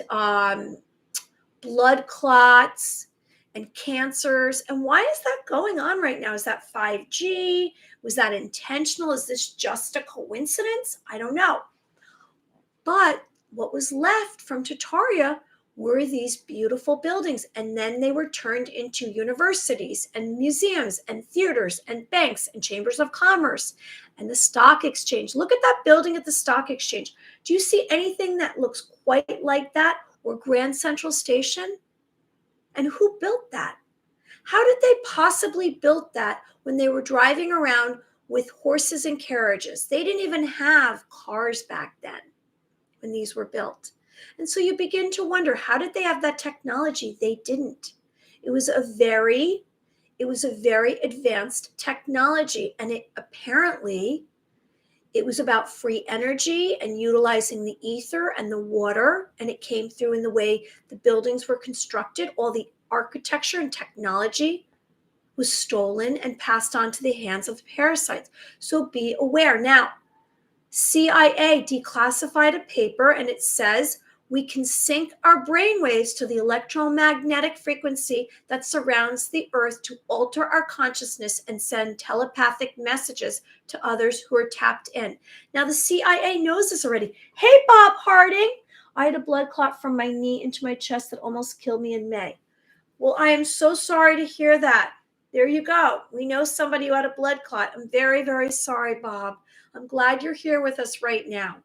blood clots and cancers. And why is that going on right now? Is that 5G? Was that intentional? Is this just a coincidence? I don't know. But what was left from Tartaria were these beautiful buildings. And then they were turned into universities and museums and theaters and banks and chambers of commerce and the stock exchange. Look at that building at the stock exchange. Do you see anything that looks quite like that, or Grand Central Station? And who built that? How did they possibly build that when they were driving around with horses and carriages? They didn't even have cars back then when these were built. And so you begin to wonder, how did they have that technology? They didn't. It was a very advanced technology, and it was about free energy and utilizing the ether and the water, and it came through in the way the buildings were constructed. All the architecture and technology was stolen and passed on to the hands of the parasites. So be aware. Now, CIA declassified a paper, and it says we can sync our brainwaves to the electromagnetic frequency that surrounds the earth to alter our consciousness and send telepathic messages to others who are tapped in. Now, the CIA knows this already. Hey, Bob Harding. I had a blood clot from my knee into my chest that almost killed me in May. Well, I am so sorry to hear that. There you go. We know somebody who had a blood clot. I'm very, very sorry, Bob. I'm glad you're here with us right now.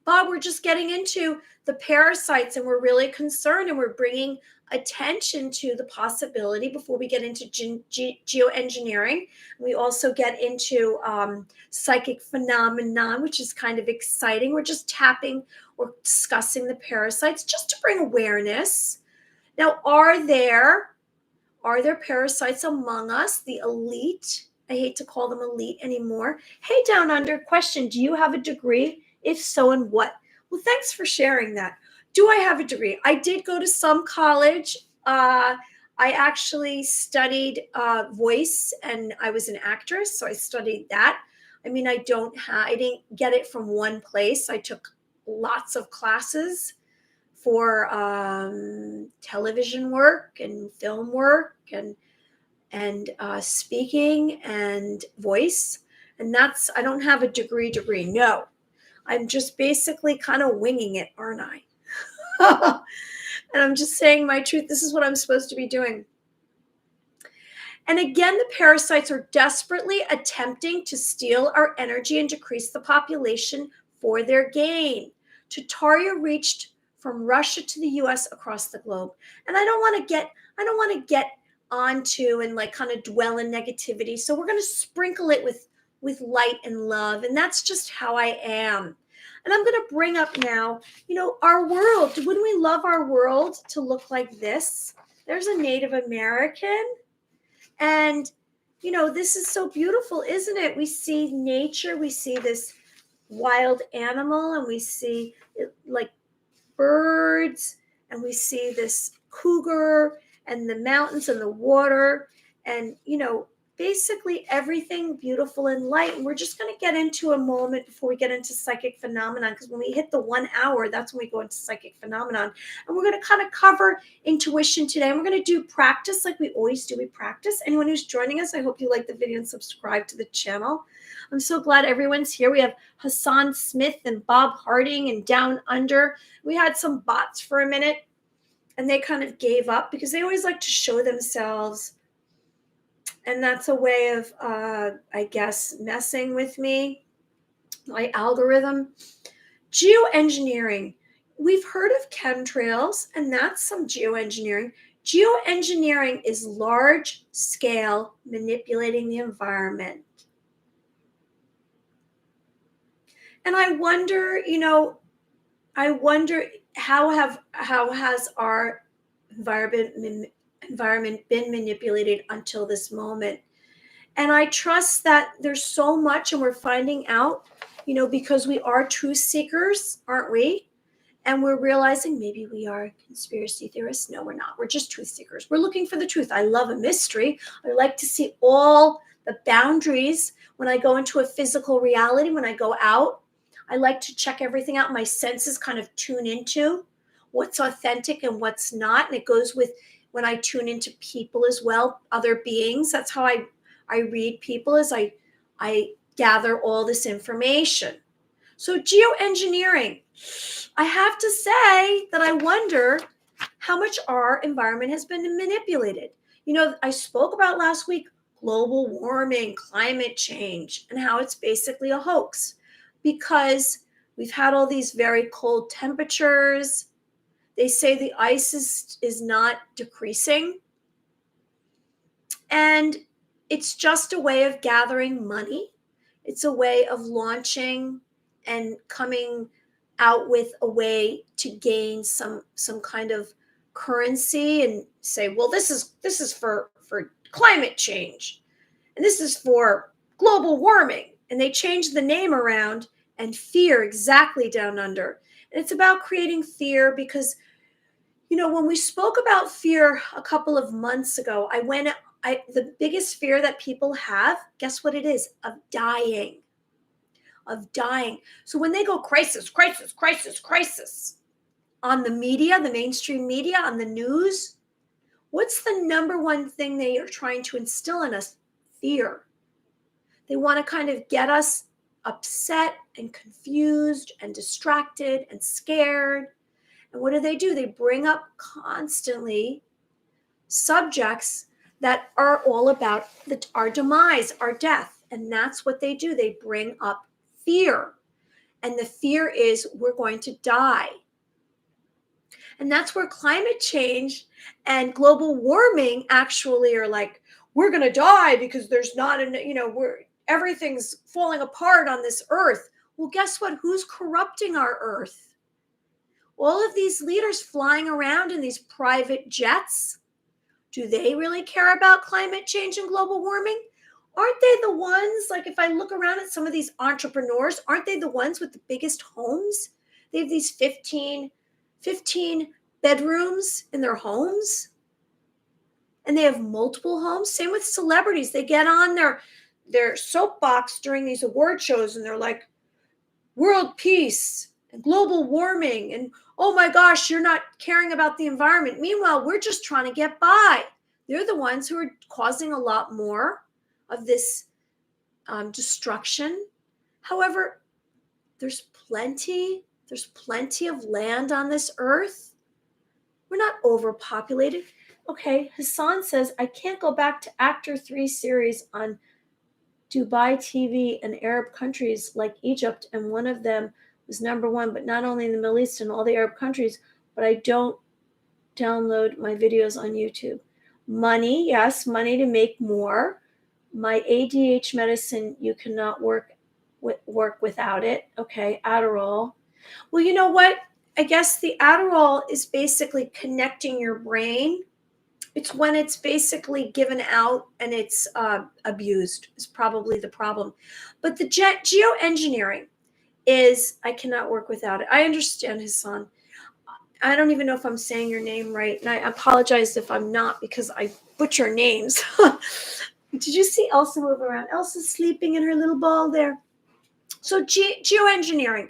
Bob, we're just getting into the parasites, and we're really concerned, and we're bringing attention to the possibility before we get into geoengineering. We also get into psychic phenomenon, which is kind of exciting. We're just tapping or discussing the parasites just to bring awareness. Now, are there parasites among us, the elite? I hate to call them elite anymore. Hey, Down Under, question, do you have a degree? If so, in what? Well, thanks for sharing that. Do I have a degree? I did go to some college. I actually studied voice, and I was an actress, so I studied that. I mean, I didn't get it from one place. I took lots of classes for television work and film work and speaking and voice. And I don't have a degree. No, I'm just basically kind of winging it, aren't I? And I'm just saying my truth. This is what I'm supposed to be doing. And again, the parasites are desperately attempting to steal our energy and decrease the population for their gain. Tartaria reached from Russia to the US across the globe. And I don't want to get onto and like kind of dwell in negativity. So we're going to sprinkle it with light and love. And that's just how I am. And I'm going to bring up now, our world. Wouldn't we love our world to look like this? There's a Native American. And, this is so beautiful, isn't it? We see nature. We see this wild animal, and we see like birds, and we see this cougar and the mountains and the water, and basically everything beautiful and light. And we're just going to get into a moment before we get into psychic phenomenon, because when we hit the 1 hour, that's when we go into psychic phenomenon. And we're going to kind of cover intuition today, and we're going to do practice like we always do. We practice. Anyone who's joining us, I hope you like the video and subscribe to the channel. I'm so glad everyone's here. We have Hassan Smith and Bob Harding and Down Under. We had some bots for a minute, and they kind of gave up because they always like to show themselves. And that's a way of, I guess, messing with me, my algorithm. Geoengineering. We've heard of chemtrails, and that's some geoengineering. Geoengineering is large-scale manipulating the environment. And I wonder, how has our environment been manipulated until this moment? And I trust that there's so much, and we're finding out, because we are truth seekers, aren't we? And we're realizing maybe we are conspiracy theorists. No, we're not. We're just truth seekers. We're looking for the truth. I love a mystery. I like to see all the boundaries when I go into a physical reality. When I go out, I like to check everything out. My senses kind of tune into what's authentic and what's not. And it goes with when I tune into people as well, other beings. That's how I read people, as I gather all this information. So geoengineering, I have to say that I wonder how much our environment has been manipulated. I spoke about last week global warming, climate change, and how it's basically a hoax because we've had all these very cold temperatures. They say the ice is not decreasing. And it's just a way of gathering money. It's a way of launching and coming out with a way to gain some kind of currency and say, well, this is for climate change, and this is for global warming. And they change the name around, and fear exactly down under. And it's about creating fear because when we spoke about fear a couple of months ago, the biggest fear that people have, guess what it is? Of dying. Of dying. So when they go crisis, crisis, crisis, crisis on the media, the mainstream media, on the news, what's the number one thing they are trying to instill in us? Fear. They want to kind of get us upset and confused and distracted and scared. And what do? They bring up constantly subjects that are all about our demise, our death. And that's what they do. They bring up fear. And the fear is we're going to die. And that's where climate change and global warming actually are like, we're going to die because there's not everything's falling apart on this earth. Well, guess what? Who's corrupting our earth? All of these leaders flying around in these private jets. Do they really care about climate change and global warming? Aren't they the ones, like if I look around at some of these entrepreneurs, aren't they the ones with the biggest homes? They have these 15 bedrooms in their homes. And they have multiple homes. Same with celebrities. They get on their soapbox during these award shows and they're like, world peace and global warming. And oh my gosh, you're not caring about the environment. Meanwhile, we're just trying to get by. They're the ones who are causing a lot more of this destruction. However, there's plenty of land on this earth. We're not overpopulated. Okay, Hassan says, I can't go back to Actor 3 series on Dubai TV and Arab countries like Egypt, and one of them was number one, but not only in the Middle East and all the Arab countries, but I don't download my videos on YouTube. Money, yes, money to make more. My ADHD medicine, you cannot work without it. Okay, Adderall. Well, you know what? I guess the Adderall is basically connecting your brain. It's when it's basically given out and it's abused is probably the problem. But the geoengineering is, I cannot work without it. I understand, Hassan. I don't even know if I'm saying your name right. And I apologize if I'm not because I butcher names. Did you see Elsa move around? Elsa's sleeping in her little ball there. So geoengineering.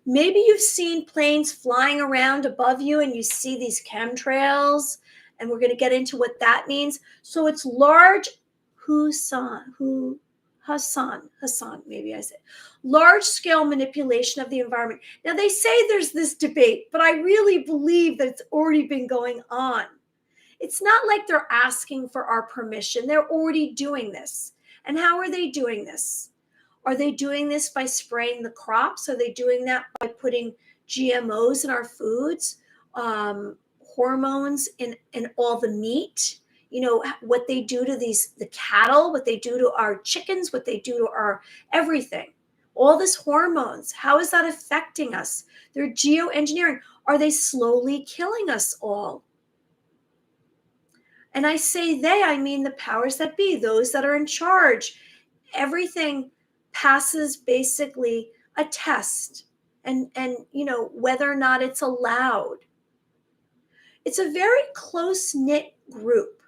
Maybe you've seen planes flying around above you and you see these chemtrails, and we're going to get into what that means. So it's large Hassan, maybe I said, large scale manipulation of the environment. Now they say there's this debate, but I really believe that it's already been going on. It's not like they're asking for our permission. They're already doing this. And how are they doing this? Are they doing this by spraying the crops? Are they doing that by putting GMOs in our foods, hormones in all the meat? What they do to the cattle, what they do to our chickens, what they do to our everything. All this hormones, how is that affecting us? They're geoengineering. Are they slowly killing us all? And I say they, I mean the powers that be, those that are in charge. Everything passes basically a test, and whether or not it's allowed. It's a very close knit group,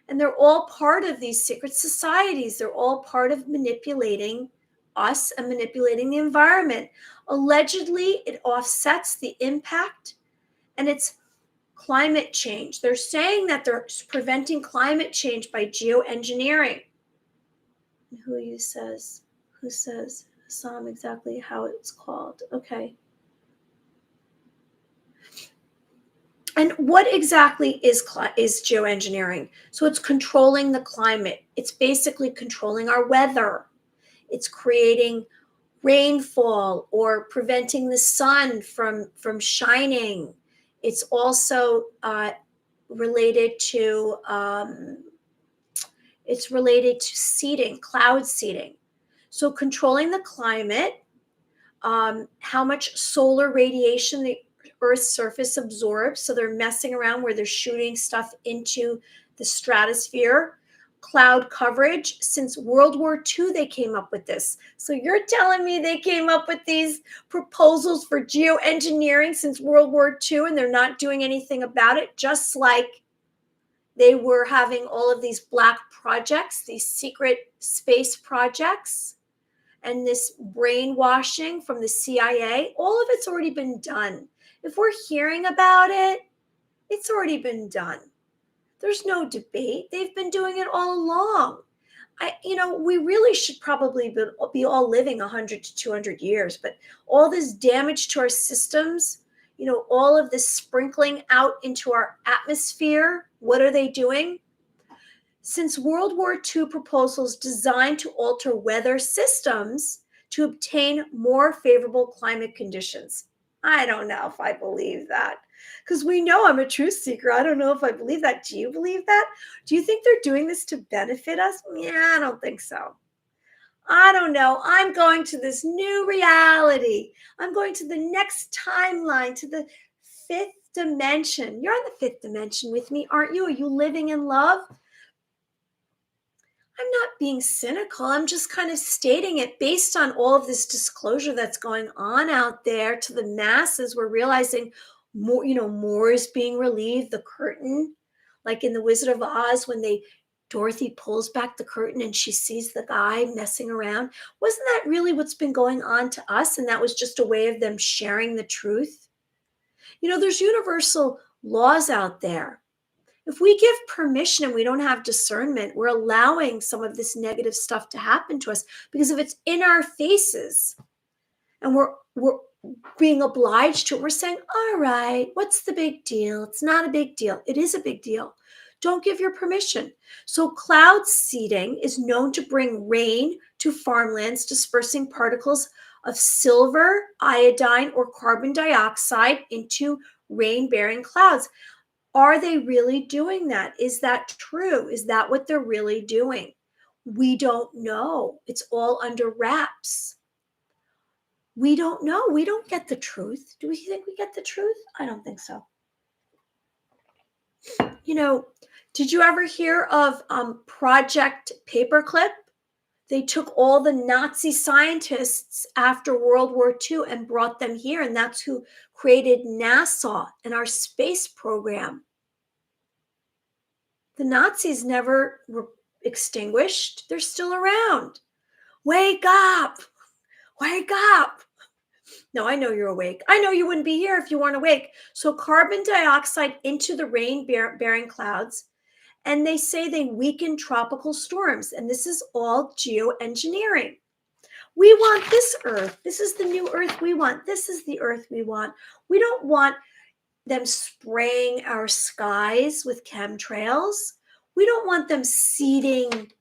and they're all part of these secret societies. They're all part of manipulating us and manipulating the environment. Allegedly, it offsets the impact, and it's climate change. They're saying that they're preventing climate change by geoengineering. Who says some exactly how it's called? Okay. And what exactly is geoengineering? So it's controlling the climate. It's basically controlling our weather. It's creating rainfall or preventing the sun from shining. It's also related to seeding, cloud seeding. So controlling the climate, how much solar radiation the Earth's surface absorbs. So they're messing around where they're shooting stuff into the stratosphere. Cloud coverage. Since World War II, they came up with this. So you're telling me they came up with these proposals for geoengineering since World War II, and they're not doing anything about it, just like they were having all of these black projects, these secret space projects, and this brainwashing from the CIA. All of it's already been done. If we're hearing about it, it's already been done. There's no debate. They've been doing it all along. We really should probably be all living 100 to 200 years, but all this damage to our systems, all of this sprinkling out into our atmosphere, what are they doing? Since World War II, proposals designed to alter weather systems to obtain more favorable climate conditions. I don't know if I believe that, because we know I'm a truth seeker. I don't know if I believe that. Do you believe that? Do you think they're doing this to benefit us? Yeah, I don't think so. I don't know. I'm going to this new reality. I'm going to the next timeline, to the fifth dimension. You're on the fifth dimension with me, aren't you? Are you living in love? I'm not being cynical. I'm just kind of stating it based on all of this disclosure that's going on out there to the masses. We're realizing more is being relieved. The curtain, like in The Wizard of Oz, when Dorothy pulls back the curtain and she sees the guy messing around. Wasn't that really what's been going on to us? And that was just a way of them sharing the truth. There's universal laws out there. If we give permission and we don't have discernment, we're allowing some of this negative stuff to happen to us, because if it's in our faces and we're being obliged to it, we're saying, all right, what's the big deal? It's not a big deal. It is a big deal. Don't give your permission. So cloud seeding is known to bring rain to farmlands, dispersing particles of silver, iodine, or carbon dioxide into rain-bearing clouds. Are they really doing that? Is that true? Is that what they're really doing? We don't know. It's all under wraps. We don't know. We don't get the truth. Do we think we get the truth? I don't think so. Did you ever hear of Project Paperclip? They took all the Nazi scientists after World War II and brought them here, and that's who created NASA and our space program. The Nazis never were extinguished. They're still around. Wake up! Wake up! No, I know you're awake. I know you wouldn't be here if you weren't awake. So carbon dioxide into the rain-bearing clouds, and they say they weaken tropical storms, and this is all geoengineering. We want this Earth. This is the new Earth we want. This is the Earth we want. We don't want them spraying our skies with chemtrails. We don't want them seeding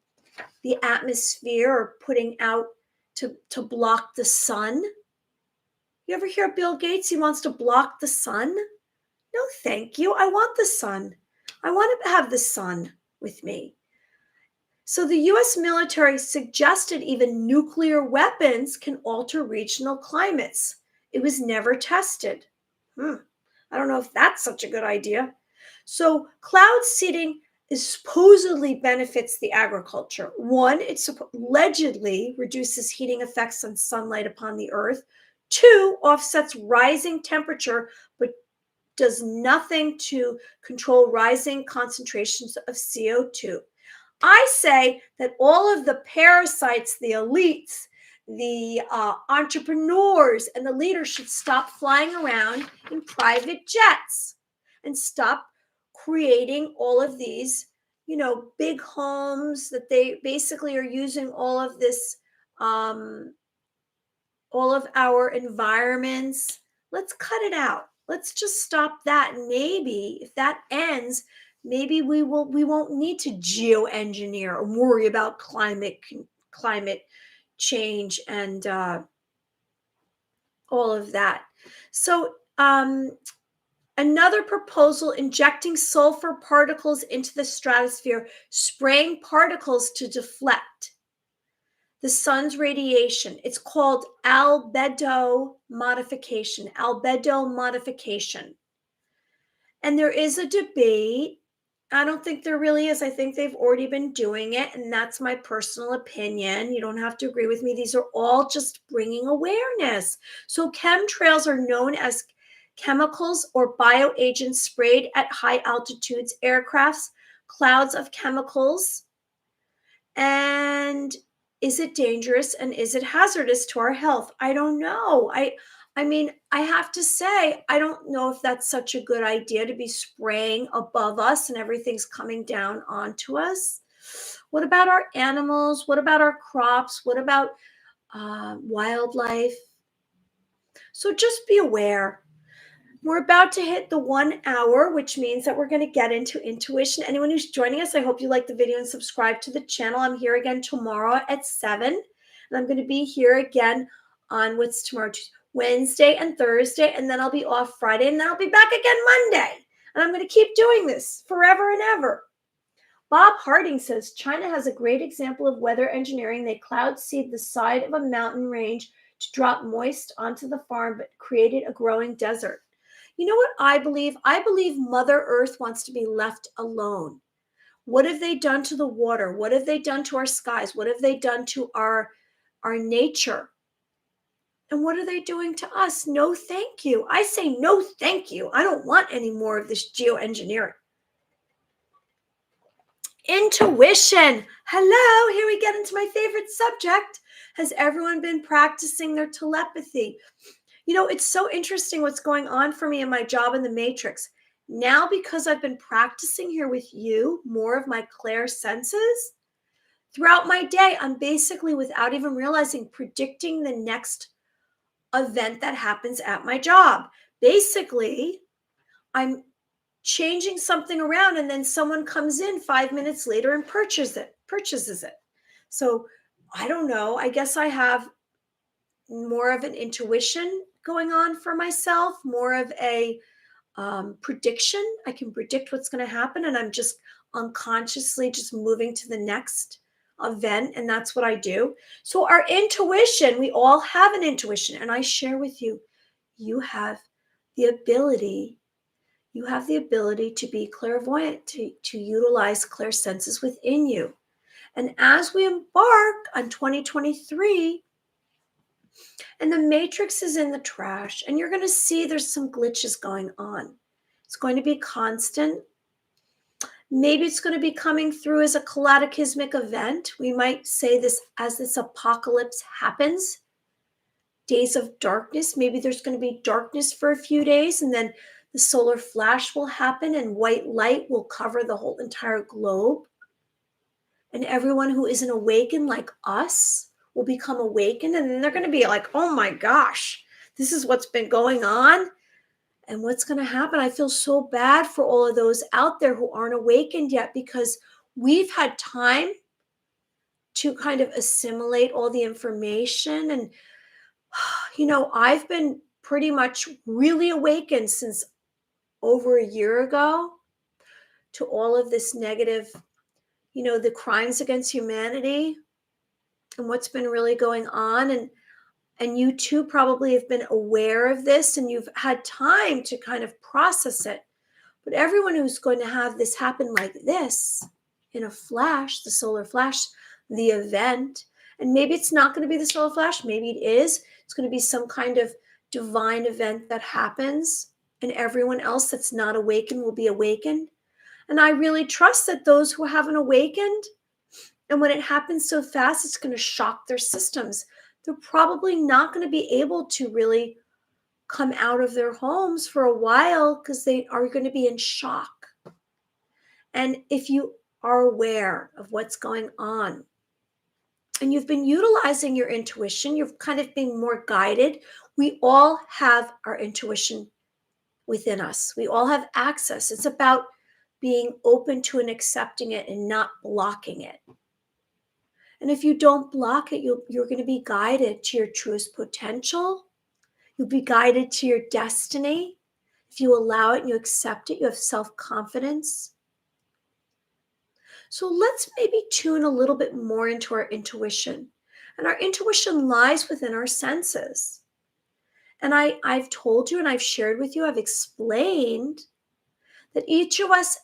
the atmosphere or putting out to block the sun. You ever hear Bill Gates? He wants to block the sun. No, thank you. I want the sun. I want to have the sun with me. So the US military suggested even nuclear weapons can alter regional climates. It was never tested. Hmm. I don't know if that's such a good idea. So, cloud seeding is supposedly benefits the agriculture. One, it allegedly reduces heating effects on sunlight upon the earth. Two, offsets rising temperature, but does nothing to control rising concentrations of CO2. I say that all of the parasites, the elites, the entrepreneurs, and the leaders should stop flying around in private jets and stop creating all of these, big homes that they basically are using um, all of our environments. Let's cut it out. Let's just stop that. And maybe if that ends, maybe we won't need to geoengineer or worry about climate change and all of that. So another proposal, injecting sulfur particles into the stratosphere, spraying particles to deflect the sun's radiation. It's called albedo modification. Albedo modification. And there is a debate. I don't think there really is. I think they've already been doing it. And that's my personal opinion. You don't have to agree with me. These are all just bringing awareness. So, chemtrails are known as chemicals or bioagents sprayed at high altitudes, aircrafts, clouds of chemicals. And is it dangerous and is it hazardous to our health? I don't know. I mean, I have to say, I don't know if that's such a good idea to be spraying above us and everything's coming down onto us. What about our animals? What about our crops? What about wildlife? So just be aware. We're about to hit the 1 hour, which means that we're going to get into intuition. Anyone who's joining us, I hope you like the video and subscribe to the channel. I'm here again tomorrow at 7. And I'm going to be here again on what's tomorrow? Wednesday and Thursday. And then I'll be off Friday. And then I'll be back again Monday. And I'm going to keep doing this forever and ever. Bob Harding says China has a great example of weather engineering. They cloud seed the side of a mountain range to drop moist onto the farm, but created a growing desert. You know what I believe? I believe Mother Earth wants to be left alone. What have they done to the water? What have they done to our skies? What have they done to our nature? And what are they doing to us? No, thank you. I say no, thank you. I don't want any more of this geoengineering. Intuition. Hello, here we get into my favorite subject. Has everyone been practicing their telepathy? It's so interesting what's going on for me in my job in the Matrix. Now, because I've been practicing here with you, more of my clair senses, throughout my day, I'm basically, without even realizing, predicting the next event that happens at my job. Basically, I'm changing something around and then someone comes in 5 minutes later and purchases it. So I don't know. I guess I have more of an intuition going on for myself, more of a prediction. I can predict what's going to happen, and I'm just unconsciously just moving to the next event, and that's what I do. So our intuition, we all have an intuition, and I share with you, you have the ability. You have the ability to be clairvoyant, to utilize clair senses within you. And as we embark on 2023, and the matrix is in the trash, and you're going to see there's some glitches going on. It's going to be constant. Maybe it's going to be coming through as a cataclysmic event. We might say this as this apocalypse happens. Days of darkness. Maybe there's going to be darkness for a few days, and then the solar flash will happen, and white light will cover the whole entire globe. And everyone who isn't awakened like us will become awakened, and then they're going to be like, oh my gosh, this is what's been going on and what's going to happen. I feel so bad for all of those out there who aren't awakened yet, because we've had time to kind of assimilate all the information. And I've been pretty much really awakened since over a year ago to all of this negative, the crimes against humanity and what's been really going on. And And you too probably have been aware of this and you've had time to kind of process it. But everyone who's going to have this happen like this in a flash, the solar flash, the event, and maybe it's not going to be the solar flash, maybe it is. It's going to be some kind of divine event that happens, and everyone else that's not awakened will be awakened. And I really trust that those who haven't awakened, and when it happens so fast, it's going to shock their systems. They're probably not going to be able to really come out of their homes for a while because they are going to be in shock. And if you are aware of what's going on and you've been utilizing your intuition, you've kind of been more guided. We all have our intuition within us. We all have access. It's about being open to and accepting it and not blocking it. And if you don't block it, you're going to be guided to your truest potential. You'll be guided to your destiny. If you allow it and you accept it, you have self-confidence. So let's maybe tune a little bit more into our intuition. And our intuition lies within our senses. And I've told you and I've shared with you, I've explained that each of us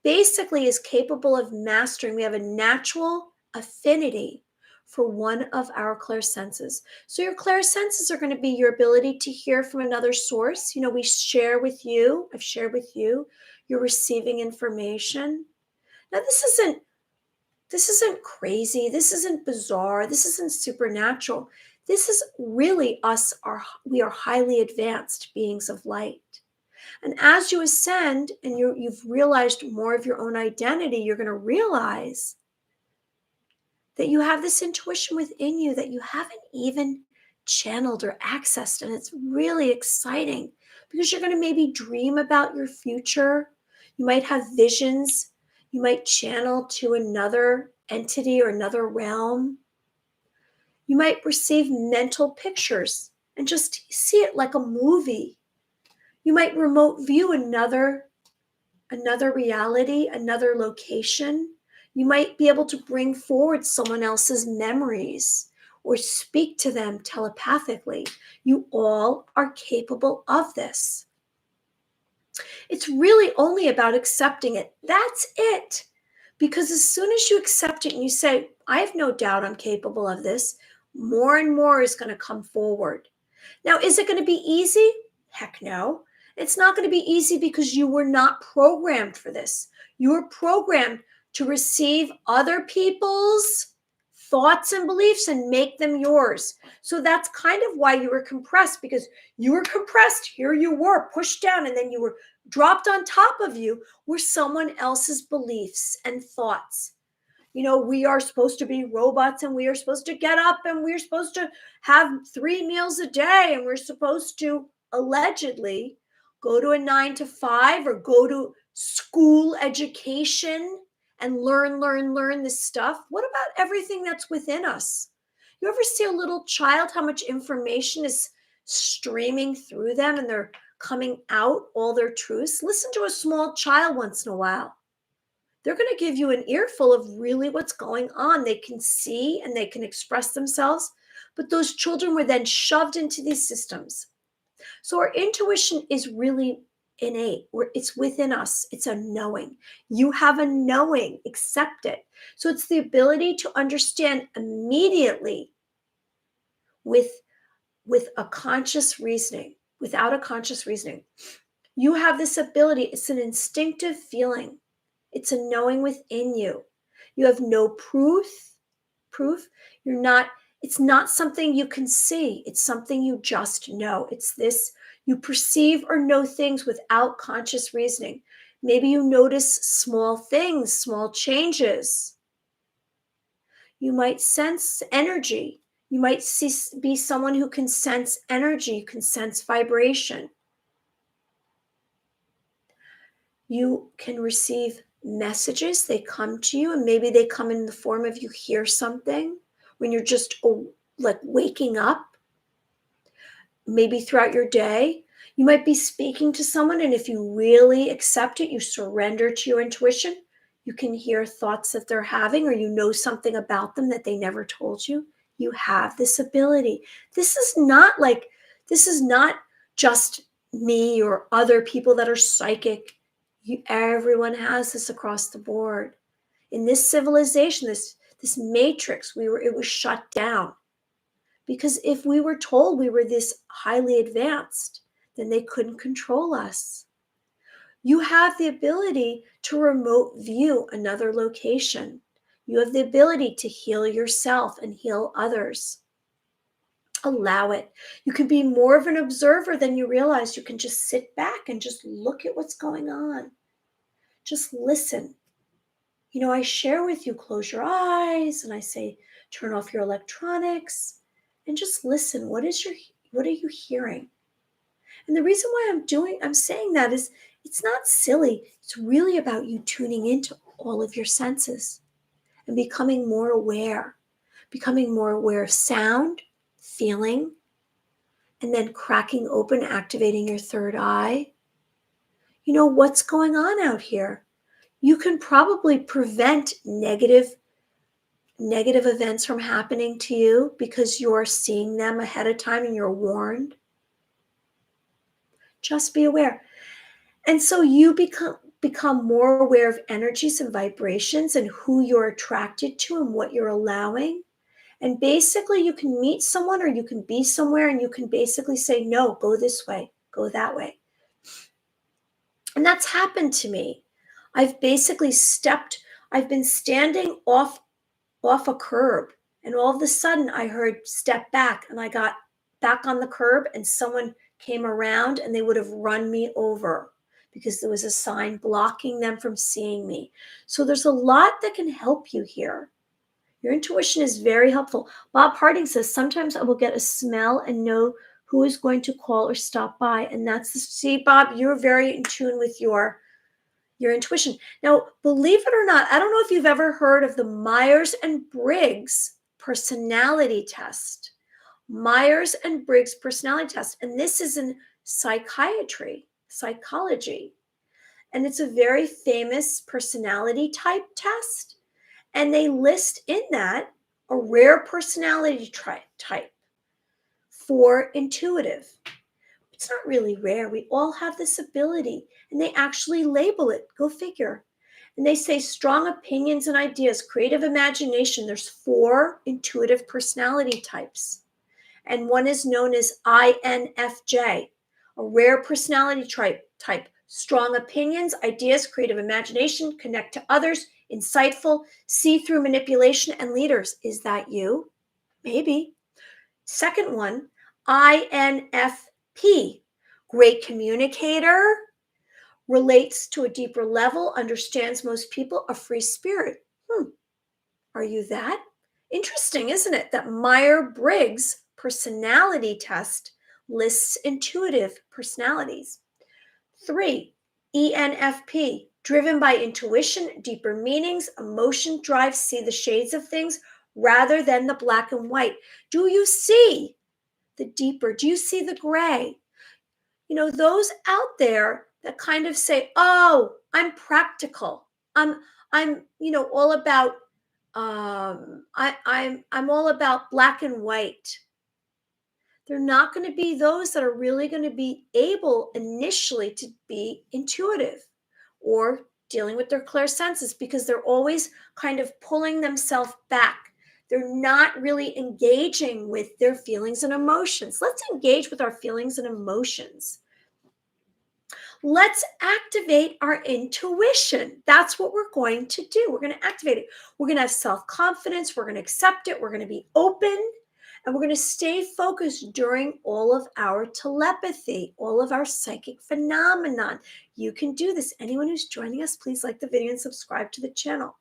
basically is capable of mastering. We have a natural affinity for one of our clairsenses. So your clairsenses are going to be your ability to hear from another source. We share with you, I've shared with you, you're receiving information. Now this isn't crazy. This isn't bizarre. This isn't supernatural. This is really us. We are highly advanced beings of light. And as you ascend and you've realized more of your own identity, you're going to realize that you have this intuition within you that you haven't even channeled or accessed. And it's really exciting because you're going to maybe dream about your future. You might have visions. You might channel to another entity or another realm. You might receive mental pictures and just see it like a movie. You might remote view another reality, another location. You might be able to bring forward someone else's memories or speak to them telepathically. You all are capable of this. It's really only about accepting it. That's it. Because as soon as you accept it and you say, I have no doubt I'm capable of this, more and more is going to come forward. Now, is it going to be easy? Heck no. It's not going to be easy because you were not programmed for this. You were programmed to receive other people's thoughts and beliefs and make them yours. So that's kind of why you were compressed, because you were compressed. Here you were pushed down, and then you were dropped on top of you were someone else's beliefs and thoughts. We are supposed to be robots, and we are supposed to get up, and we're supposed to have 3 meals a day, and we're supposed to allegedly go to a 9 to 5 or go to school education and learn this stuff. What about everything that's within us? You ever see a little child, how much information is streaming through them and they're coming out, all their truths? Listen to a small child once in a while. They're going to give you an earful of really what's going on. They can see and they can express themselves, but those children were then shoved into these systems. So our intuition is really innate. It's within us. It's a knowing. You have a knowing. Accept it. So it's the ability to understand immediately with a conscious reasoning, without a conscious reasoning. You have this ability. It's an instinctive feeling. It's a knowing within you. You have no proof. It's not something you can see. It's something you just know. It's this, you perceive or know things without conscious reasoning. Maybe you notice small things, small changes. You might sense energy. You might be someone who can sense energy, you can sense vibration. You can receive messages. They come to you, and maybe they come in the form of you hear something when you're just like waking up. Maybe throughout your day, you might be speaking to someone, and if you really accept it, you surrender to your intuition, you can hear thoughts that they're having, or you know something about them that they never told you. You have this ability. This is not like, this is not just me or other people that are psychic. Everyone has this across the board. In this civilization, this matrix, it was shut down. Because if we were told we were this highly advanced, then they couldn't control us. You have the ability to remote view another location. You have the ability to heal yourself and heal others. Allow it. You can be more of an observer than you realize. You can just sit back and just look at what's going on. Just listen. I share with you, close your eyes, and I say, turn off your electronics and just listen. What are you hearing? And the reason why I'm saying that is it's not silly. It's really about you tuning into all of your senses and becoming more aware of sound, feeling, and then cracking open, activating your third eye. What's going on out here? You can probably prevent negative events from happening to you because you're seeing them ahead of time and you're warned. Just be aware. And so you become more aware of energies and vibrations and who you're attracted to and what you're allowing. And basically you can meet someone or you can be somewhere and you can basically say, no, go this way, go that way. And that's happened to me. I've been standing off a curb, and all of a sudden I heard step back, and I got back on the curb and someone came around and they would have run me over because there was a sign blocking them from seeing me. So there's a lot that can help you here. Your intuition is very helpful. Bob Harding says, sometimes I will get a smell and know who is going to call or stop by. And see, Bob, you're very in tune with your intuition. Now, believe it or not, I don't know if you've ever heard of the Myers and Briggs personality test. Myers and Briggs personality test. And this is in psychology. And it's a very famous personality type test. And they list in that a rare personality type for intuitive. It's not really rare. We all have this ability, and they actually label it. Go figure. And they say strong opinions and ideas, creative imagination. There's 4 intuitive personality types. And one is known as INFJ, a rare personality type. Strong opinions, ideas, creative imagination, connect to others, insightful, see through manipulation, and leaders. Is that you? Maybe. Second one, INFP, great communicator, relates to a deeper level, understands most people, a free spirit. Are you that? Interesting, isn't it? That Myers-Briggs personality test lists intuitive personalities. 3, ENFP, driven by intuition, deeper meanings, emotion, drive, see the shades of things rather than the black and white. Do you see the deeper? Do you see the gray? Those out there that kind of say, oh, I'm practical. I'm all about I'm all about black and white. They're not going to be those that are really going to be able initially to be intuitive or dealing with their clairsenses because they're always kind of pulling themselves back. They're not really engaging with their feelings and emotions. Let's engage with our feelings and emotions. Let's activate our intuition. That's what we're going to do. We're going to activate it. We're going to have self-confidence. We're going to accept it. We're going to be open. And we're going to stay focused during all of our telepathy, all of our psychic phenomenon. You can do this. Anyone who's joining us, please like the video and subscribe to the channel.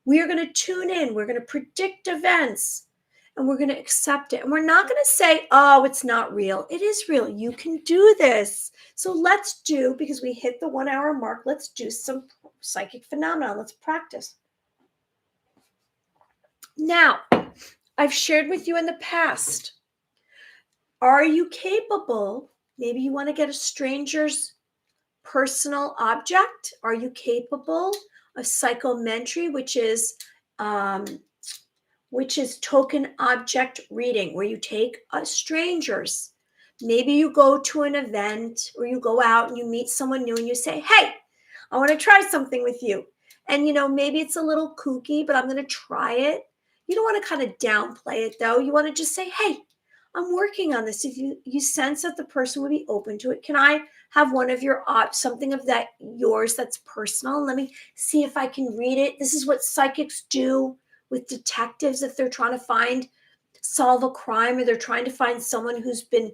We are going to tune in. We're going to predict events. And we're going to accept it. And we're not going to say, oh, it's not real. It is real. You can do this. So let's do, because we hit the 1 hour mark, let's do some psychic phenomenon. Let's practice. Now, I've shared with you in the past, are you capable, maybe you want to get a stranger's personal object. Are you capable of psychometry, which is which is token object reading, where you take strangers. Maybe you go to an event or you go out and you meet someone new and you say, hey, I want to try something with you. And, maybe it's a little kooky, but I'm going to try it. You don't want to kind of downplay it, though. You want to just say, hey, I'm working on this. If you sense that the person would be open to it, can I have one of your something of that yours that's personal? Let me see if I can read it. This is what psychics do with detectives if they're trying to solve a crime, or they're trying to find someone who's been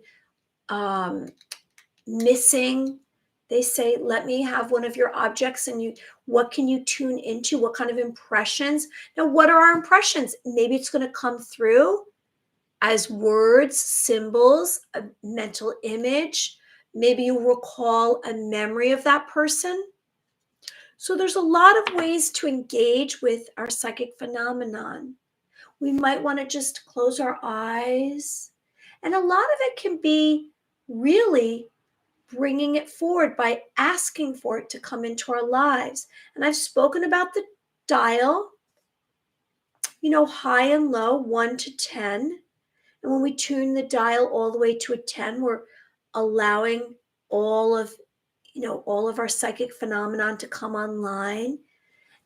missing. They say, let me have one of your objects, and what can you tune into? What kind of impressions? Now, what are our impressions? Maybe it's going to come through as words, symbols, a mental image. Maybe you recall a memory of that person. So there's a lot of ways to engage with our psychic phenomenon. We might want to just close our eyes. And a lot of it can be really bringing it forward by asking for it to come into our lives. And I've spoken about the dial, high and low, 1 to 10. And when we tune the dial all the way to a 10, we're allowing all of our psychic phenomenon to come online.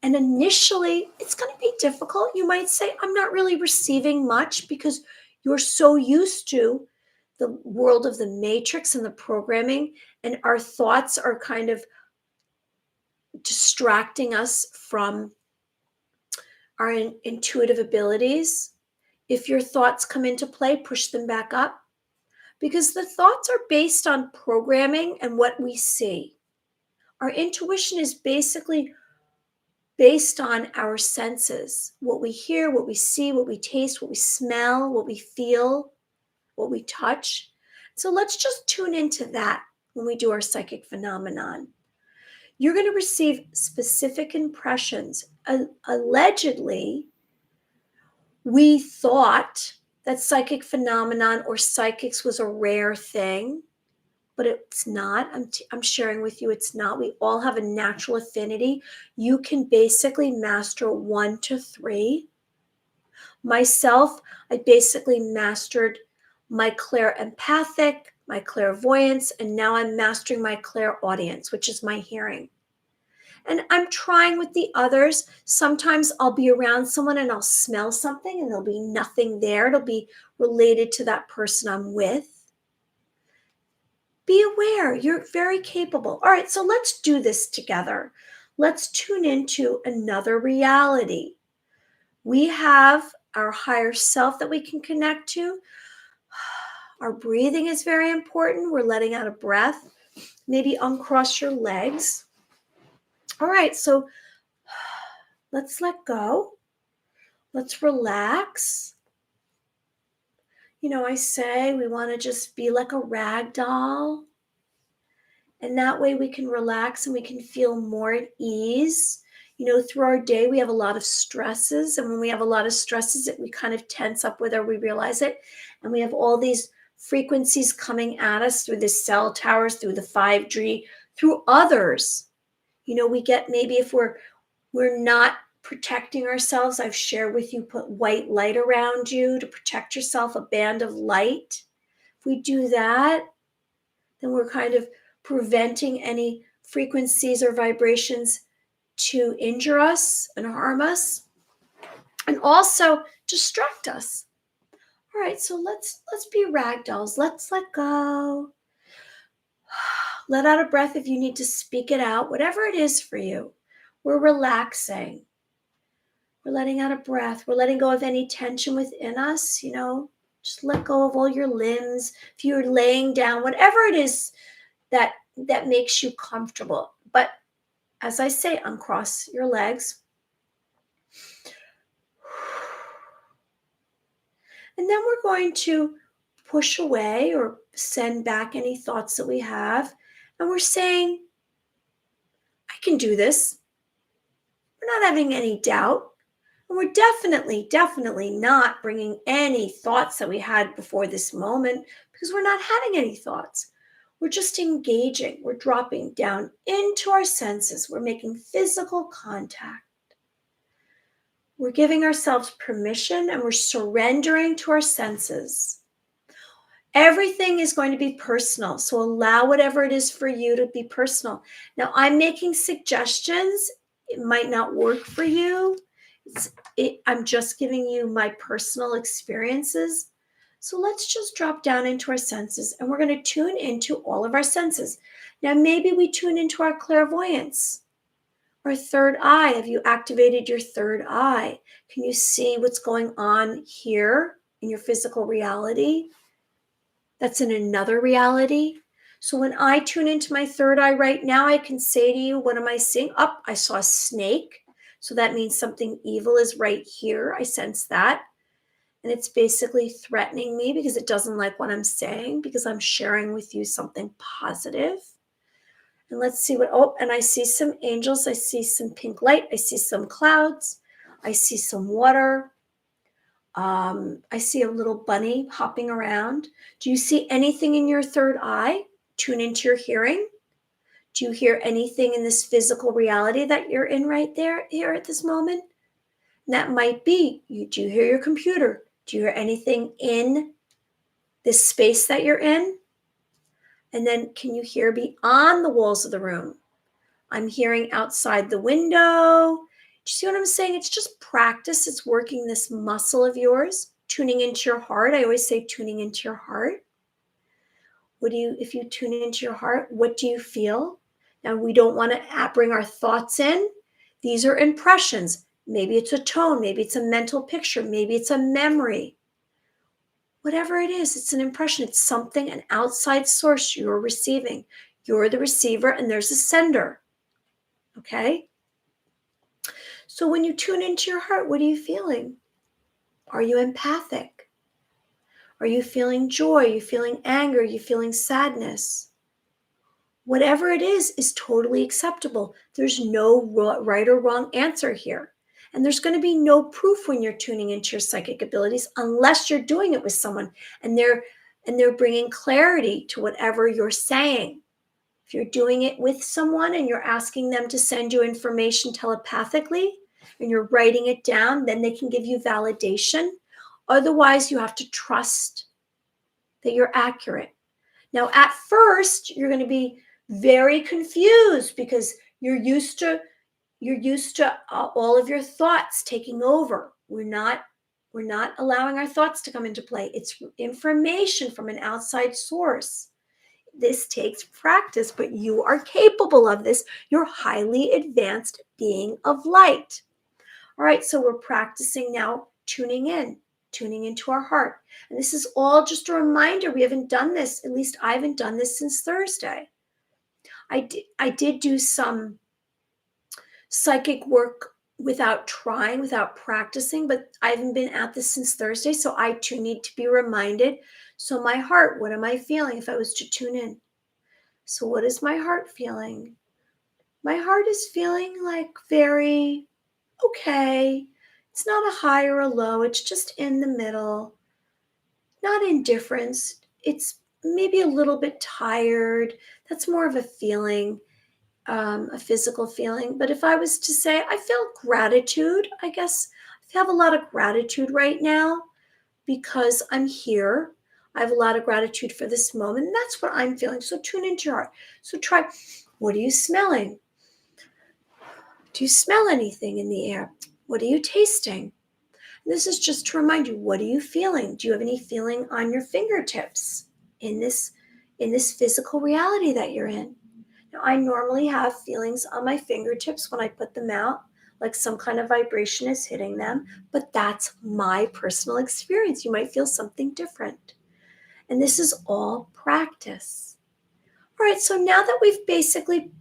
And initially, it's going to be difficult. You might say, I'm not really receiving much, because you're so used to the world of the matrix and the programming, and our thoughts are kind of distracting us from our intuitive abilities. If your thoughts come into play, push them back up, because the thoughts are based on programming and what we see. Our intuition is basically based on our senses, what we hear, what we see, what we taste, what we smell, what we feel, what we touch. So let's just tune into that when we do our psychic phenomenon. You're going to receive specific impressions. Allegedly, we thought that psychic phenomenon or psychics was a rare thing, but it's not. I'm sharing with you, it's not. We all have a natural affinity. You can basically master 1 to 3. Myself, I basically mastered my clairempathic, my clairvoyance, and now I'm mastering my clairaudience, which is my hearing. And I'm trying with the others. Sometimes I'll be around someone and I'll smell something and there'll be nothing there. It'll be related to that person I'm with. Be aware, you're very capable. All right, so let's do this together. Let's tune into another reality. We have our higher self that we can connect to. Our breathing is very important. We're letting out a breath. Maybe uncross your legs. All right, so let's let go. Let's relax. I say we want to just be like a rag doll. And that way we can relax and we can feel more at ease. Through our day, we have a lot of stresses. And when we have a lot of stresses, we kind of tense up whether we realize it. And we have all these frequencies coming at us through the cell towers, through the 5G, through others. We get, maybe if we're not protecting ourselves, I've shared with you, put white light around you to protect yourself, a band of light. If we do that, then we're kind of preventing any frequencies or vibrations to injure us and harm us, and also distract us. All right, so let's be rag dolls. Let's let go. Let out a breath if you need to speak it out, whatever it is for you. We're relaxing. We're letting out a breath. We're letting go of any tension within us, just let go of all your limbs. If you're laying down, whatever it is that makes you comfortable. But as I say, uncross your legs. And then we're going to push away or send back any thoughts that we have. And we're saying, I can do this. We're not having any doubt. And we're definitely not bringing any thoughts that we had before this moment, because we're not having any thoughts. We're just engaging. We're dropping down into our senses. We're making physical contact. We're giving ourselves permission and we're surrendering to our senses. Everything is going to be personal. So allow whatever it is for you to be personal. Now, I'm making suggestions. It might not work for you. I'm just giving you my personal experiences. So let's just drop down into our senses and we're going to tune into all of our senses. Now, maybe we tune into our clairvoyance, our third eye. Have you activated your third eye? Can you see what's going on here in your physical reality? That's in another reality. So when I tune into my third eye right now, I can say to you, what am I seeing? Up, I saw a snake. So that means something evil is right here. I sense that. And it's basically threatening me because it doesn't like what I'm saying, because I'm sharing with you something positive. And let's see what, oh, and I see some angels. I see some pink light. I see some clouds. I see some water. I see a little bunny hopping around. Do you see anything in your third eye? Tune into your hearing. Do you hear anything in this physical reality that you're in right there, here at this moment? And that might be, do you hear your computer? Do you hear anything in this space that you're in? And then can you hear beyond the walls of the room? I'm hearing outside the window. Do you see what I'm saying? It's just practice. It's working this muscle of yours, tuning into your heart. I always say tuning into your heart. If you tune into your heart, what do you feel? Now, we don't want to bring our thoughts in. These are impressions. Maybe it's a tone. Maybe it's a mental picture. Maybe it's a memory. Whatever it is, it's an impression. It's something, an outside source you're receiving. You're the receiver and there's a sender. Okay? So when you tune into your heart, what are you feeling? Are you empathic? Are you feeling joy? Are you feeling anger? Are you feeling sadness? Whatever it is totally acceptable. There's no right or wrong answer here. And there's going to be no proof when you're tuning into your psychic abilities unless you're doing it with someone and they're bringing clarity to whatever you're saying. If you're doing it with someone and you're asking them to send you information telepathically and you're writing it down, then they can give you validation. Otherwise, you have to trust that you're accurate. Now, at first, you're going to be very confused because you're used to all of your thoughts taking over. We're not allowing our thoughts to come into play. It's information from an outside source. This takes practice, but you are capable of this. You're highly advanced being of light. All right, so we're practicing now tuning into our heart. And this is all just a reminder. We haven't done this, at least I haven't done this since Thursday. I did do some psychic work without trying, without practicing, but I haven't been at this since Thursday, so I too need to be reminded. So my heart, what am I feeling if I was to tune in? So what is my heart feeling? My heart is feeling like very okay. It's not a high or a low. It's just in the middle. Not indifference. It's maybe a little bit tired. That's more of a feeling, a physical feeling. But if I was to say, I feel gratitude, I guess I have a lot of gratitude right now because I'm here. I have a lot of gratitude for this moment. And that's what I'm feeling. So tune into your heart. So try, what are you smelling? Do you smell anything in the air? What are you tasting? This is just to remind you, what are you feeling? Do you have any feeling on your fingertips in this physical reality that you're in? Now, I normally have feelings on my fingertips when I put them out, like some kind of vibration is hitting them, but that's my personal experience. You might feel something different. And this is all practice. All right, so now that we've basically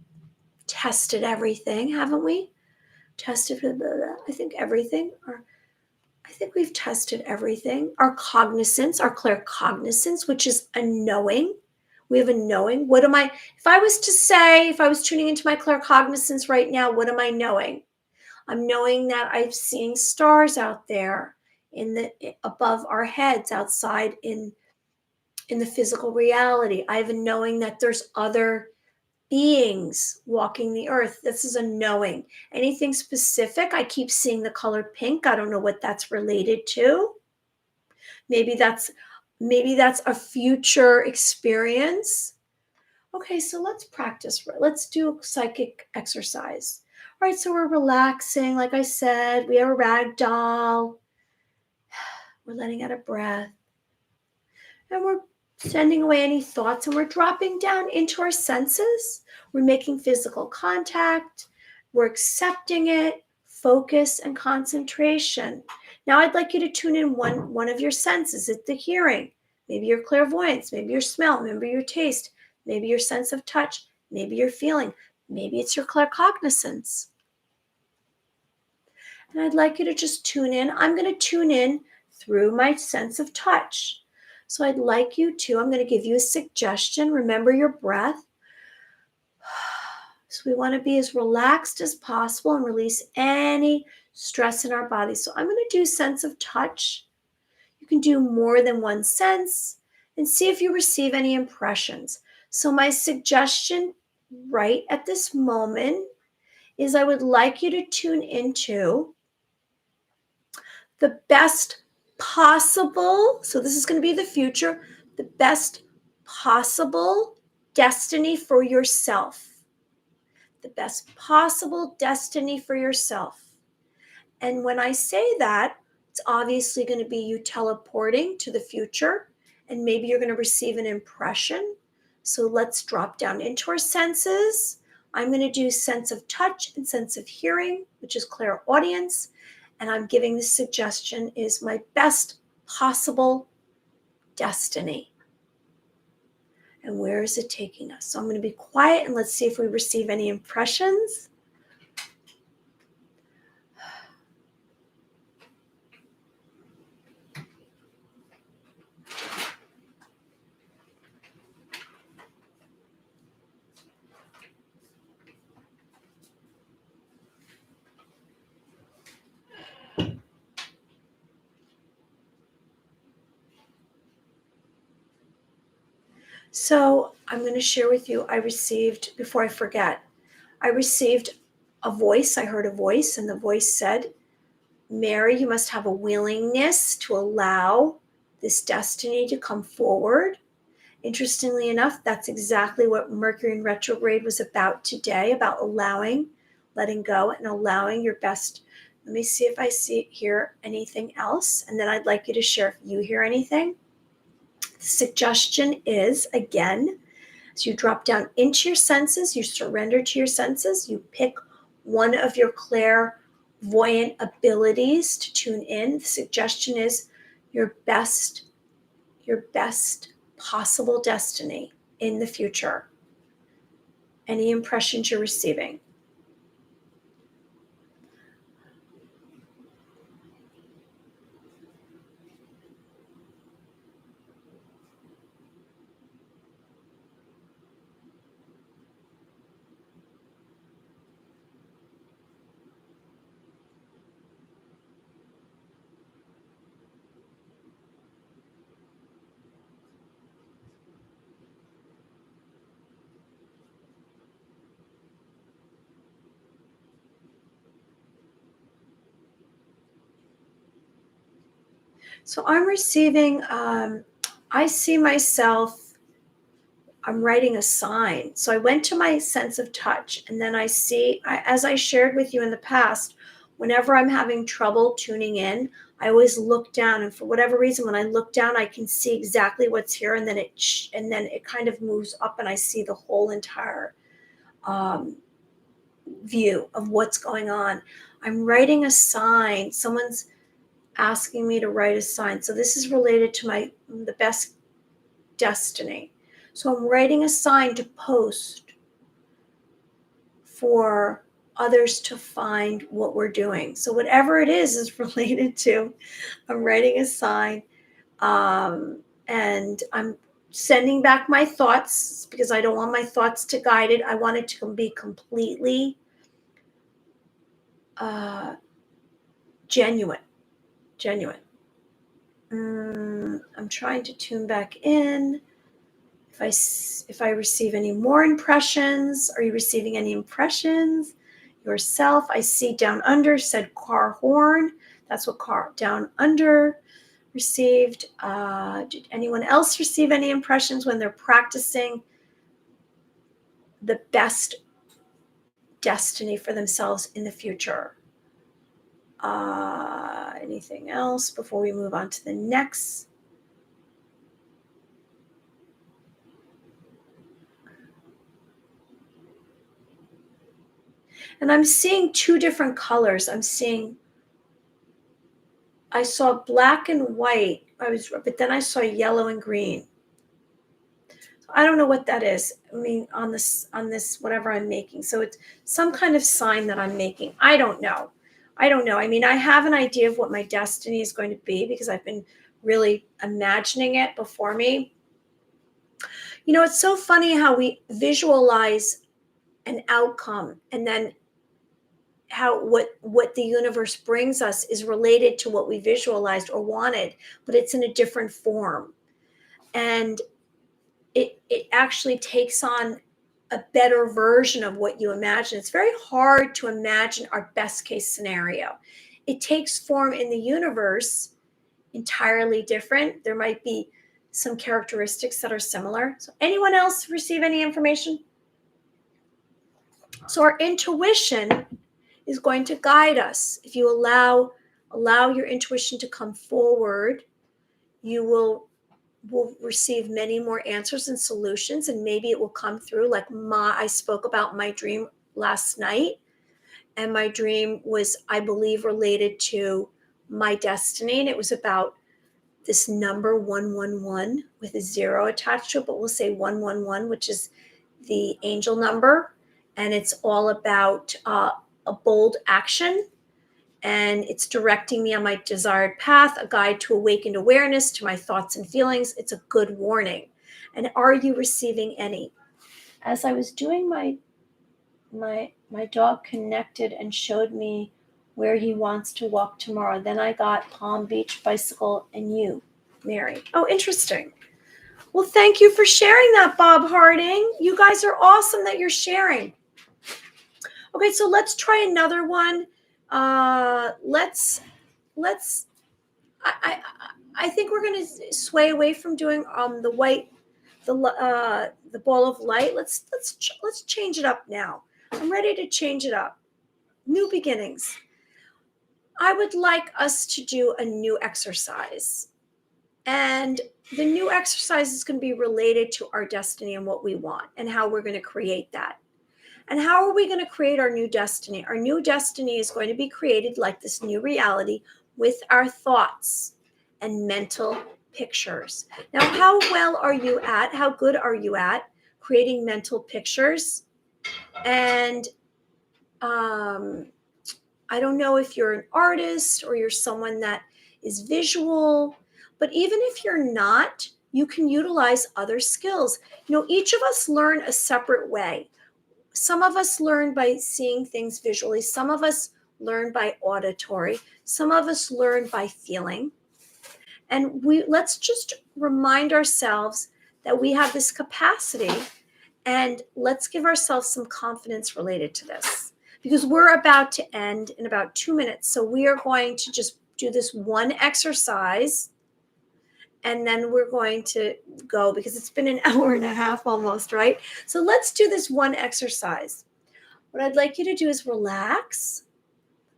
tested everything, haven't we? Tested, I think everything, or I think we've tested everything. Our cognizance, our claircognizance, which is a knowing. We have a knowing. What am I, if I was to say, if I was tuning into my claircognizance right now, what am I knowing? I'm knowing that I'm seeing stars out there above our heads, outside in the physical reality. I have a knowing that there's other beings walking the earth. This is a knowing. Anything specific? I keep seeing the color pink. I don't know what that's related to. Maybe that's a future experience. Okay, so let's practice. Let's do a psychic exercise. All right, so we're relaxing. Like I said, we have a rag doll. We're letting out a breath. And we're sending away any thoughts, and we're dropping down into our senses. We're making physical contact. We're accepting it, focus, and concentration. Now I'd like you to tune in one of your senses. It's the hearing, maybe your clairvoyance, maybe your smell, maybe your taste, maybe your sense of touch, maybe your feeling, maybe it's your claircognizance. And I'd like you to just tune in. I'm going to tune in through my sense of touch. So I'd like you to, I'm going to give you a suggestion. Remember your breath. So we want to be as relaxed as possible and release any stress in our body. So I'm going to do sense of touch. You can do more than one sense and see if you receive any impressions. So my suggestion right at this moment is I would like you to tune into the best possible, so this is going to be the future, the best possible destiny for yourself. The best possible destiny for yourself. And when I say that, it's obviously going to be you teleporting to the future, and maybe you're going to receive an impression. So let's drop down into our senses. I'm going to do sense of touch and sense of hearing, which is clairaudience. And I'm giving the suggestion is my best possible destiny. And where is it taking us? So I'm going to be quiet and let's see if we receive any impressions. So I'm going to share with you, before I forget, I received a voice. I heard a voice, and the voice said, Mary, you must have a willingness to allow this destiny to come forward. Interestingly enough, that's exactly what Mercury in retrograde was about today, about allowing, letting go, and allowing your best. Let me see if I hear anything else, and then I'd like you to share if you hear anything. The suggestion is, again, as you drop down into your senses, you surrender to your senses, you pick one of your clairvoyant abilities to tune in. The suggestion is your best possible destiny in the future. Any impressions you're receiving? So I'm receiving, I see myself, I'm writing a sign. So I went to my sense of touch, and then as I shared with you in the past, whenever I'm having trouble tuning in, I always look down, and for whatever reason, when I look down, I can see exactly what's here, and then it kind of moves up, and I see the whole entire um, view of what's going on. I'm writing a sign. Someone's asking me to write a sign. So this is related to the best destiny. So I'm writing a sign to post for others to find what we're doing. So whatever it is related to, I'm writing a sign, and I'm sending back my thoughts because I don't want my thoughts to guide it. I want it to be completely genuine. I'm trying to tune back in. If I receive any more impressions, are you receiving any impressions? Yourself, I see down under said car horn. That's what car down under received. Did anyone else receive any impressions when they're practicing the best destiny for themselves in the future? Anything else before we move on to the next? And I'm seeing two different colors. I saw black and white. But then I saw yellow and green. I don't know what that is. I mean, on this, whatever I'm making. So it's some kind of sign that I'm making. I don't know. I mean, I have an idea of what my destiny is going to be because I've been really imagining it before me. You know, it's so funny how we visualize an outcome and then how what the universe brings us is related to what we visualized or wanted, but it's in a different form. And it actually takes on a better version of what you imagine. It's very hard to imagine our best case scenario. It takes form in the universe entirely different. There might be some characteristics that are similar. So anyone else receive any information? So our intuition is going to guide us. If you allow your intuition to come forward, you will receive many more answers and solutions, and maybe it will come through. Like I spoke about my dream last night, and my dream was, I believe, related to my destiny, and it was about this number 111 with a 0 attached to it, but we'll say 111, which is the angel number, and it's all about a bold action, and it's directing me on my desired path, a guide to awakened awareness to my thoughts and feelings. It's a good warning. And are you receiving any? As I was doing my dog connected and showed me where he wants to walk tomorrow. Then I got Palm Beach, bicycle, and you, Mary. Oh, interesting. Well, thank you for sharing that, Bob Harding. You guys are awesome that you're sharing. Okay, so let's try another one. Let's. I think we're going to sway away from doing the white, the ball of light. Let's change it up now. I'm ready to change it up. New beginnings. I would like us to do a new exercise, and the new exercise is going to be related to our destiny and what we want and how we're going to create that. And how are we going to create our new destiny? Our new destiny is going to be created like this new reality with our thoughts and mental pictures. Now, how good are you at creating mental pictures? And I don't know if you're an artist or you're someone that is visual, but even if you're not, you can utilize other skills. You know, each of us learn a separate way. Some of us learn by seeing things visually. Some of us learn by auditory. Some of us learn by feeling. And let's just remind ourselves that we have this capacity, and let's give ourselves some confidence related to this, because we're about to end in about 2 minutes. So we are going to just do this one exercise, and then we're going to go because it's been an hour and a half almost, right? So let's do this one exercise. What I'd like you to do is relax.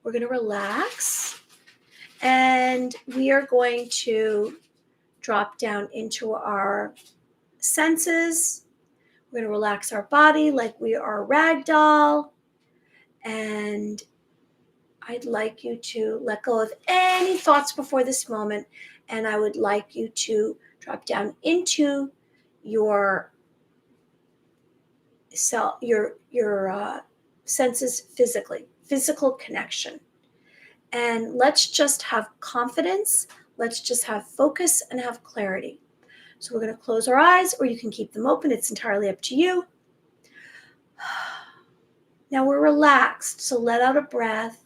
We're going to relax, and we are going to drop down into our senses. We're going to relax our body like we are a rag doll, and I'd like you to let go of any thoughts before this moment, and I would like you to drop down into your senses physically, physical connection. And let's just have confidence. Let's just have focus and have clarity. So we're going to close our eyes, or you can keep them open. It's entirely up to you. Now we're relaxed, so let out a breath.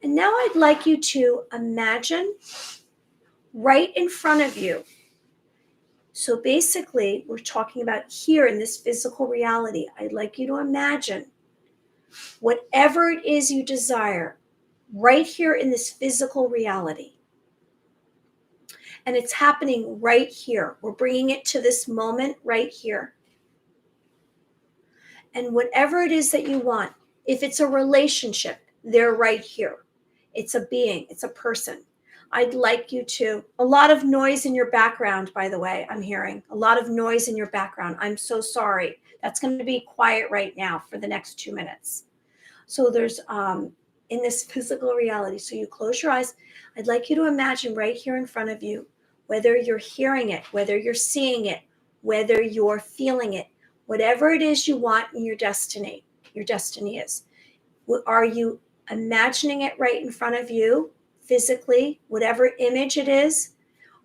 And now I'd like you to imagine right in front of you. So basically, we're talking about here in this physical reality. I'd like you to imagine whatever it is you desire right here in this physical reality. And it's happening right here. We're bringing it to this moment right here. And whatever it is that you want, if it's a relationship, they're right here. It's a being, it's a person. I'd like you to, a lot of noise in your background, by the way, I'm hearing a lot of noise in your background. I'm so sorry. That's going to be quiet right now for the next 2 minutes. So there's in this physical reality. So you close your eyes. I'd like you to imagine right here in front of you, whether you're hearing it, whether you're seeing it, whether you're feeling it, whatever it is you want in your destiny is. Are you imagining it right in front of you physically, whatever image it is?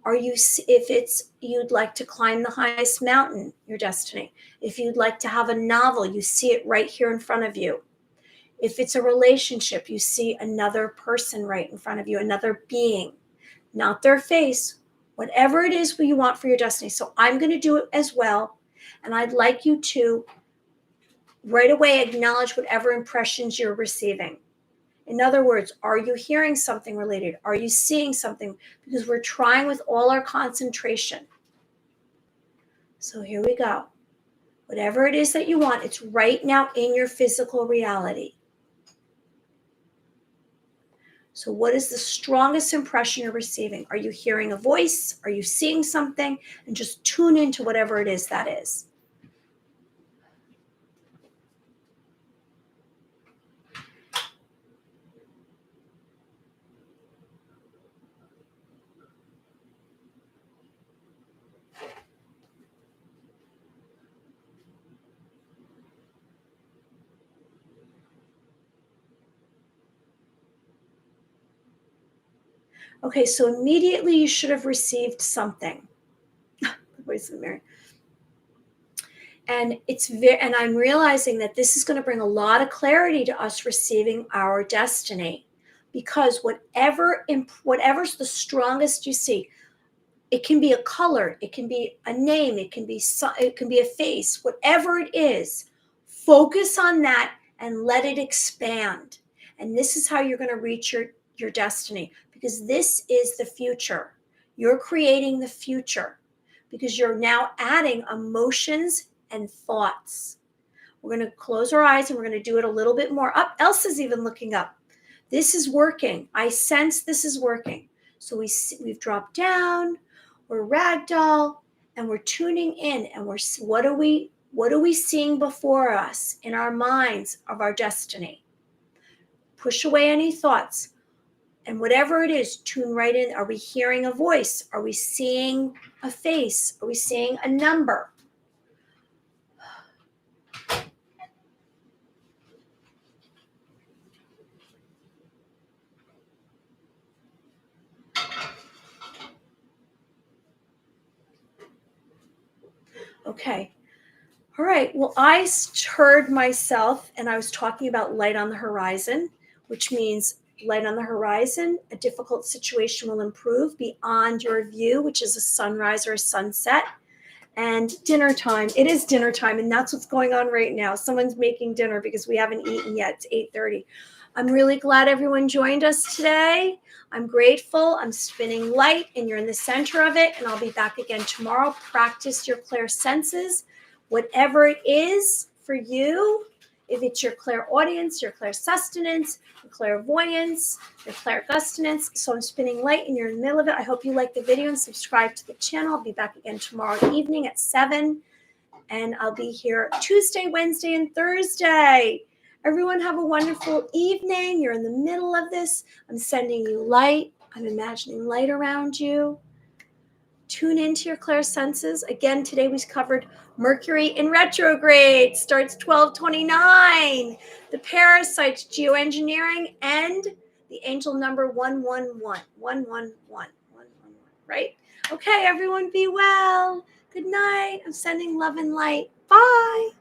Are you, if it's you'd like to climb the highest mountain, your destiny. If you'd like to have a novel, you see it right here in front of you. If it's a relationship, you see another person right in front of you, another being, not their face, whatever it is you want for your destiny. So I'm going to do it as well. And I'd like you to right away acknowledge whatever impressions you're receiving. In other words, are you hearing something related? Are you seeing something? Because we're trying with all our concentration. So here we go. Whatever it is that you want, it's right now in your physical reality. So what is the strongest impression you're receiving? Are you hearing a voice? Are you seeing something? And just tune into whatever it is that is. Okay, so immediately you should have received something. The voice of Mary. And and I'm realizing that this is going to bring a lot of clarity to us receiving our destiny, because whatever's the strongest you see, it can be a color, it can be a name, it can be a face, whatever it is. Focus on that and let it expand. And this is how you're going to reach your destiny, because this is the future. You're creating the future because you're now adding emotions and thoughts. We're going to close our eyes and we're going to do it a little bit more. Up, Elsa's even looking up. This is working. I sense this is working. So we've dropped down, we're ragdoll, and we're tuning in. And what are we seeing before us in our minds of our destiny? Push away any thoughts. And whatever it is, tune right in. Are we hearing a voice? Are we seeing a face? Are we seeing a number? Okay. All right. Well, I heard myself and I was talking about light on the horizon, which means light on the horizon, a difficult situation will improve beyond your view, which is a sunrise or a sunset. And dinner time. It is dinner time, and that's what's going on right now. Someone's making dinner because we haven't eaten yet. It's 8:30. I'm really glad everyone joined us today. I'm grateful. I'm spinning light, and you're in the center of it. And I'll be back again tomorrow. Practice your clear senses, whatever it is for you. If it's your clairaudience, your clairsustenance, your clairvoyance, your clairgustance. So I'm spinning light and you're in the middle of it. I hope you like the video and subscribe to the channel. I'll be back again tomorrow evening at 7. And I'll be here Tuesday, Wednesday, and Thursday. Everyone have a wonderful evening. You're in the middle of this. I'm sending you light. I'm imagining light around you. Tune into your clairsenses. Again, today we covered Mercury in retrograde, starts 12/29, the Parasites Geoengineering, and the angel number 111, 111, right? Okay, everyone be well. Good night. I'm sending love and light. Bye.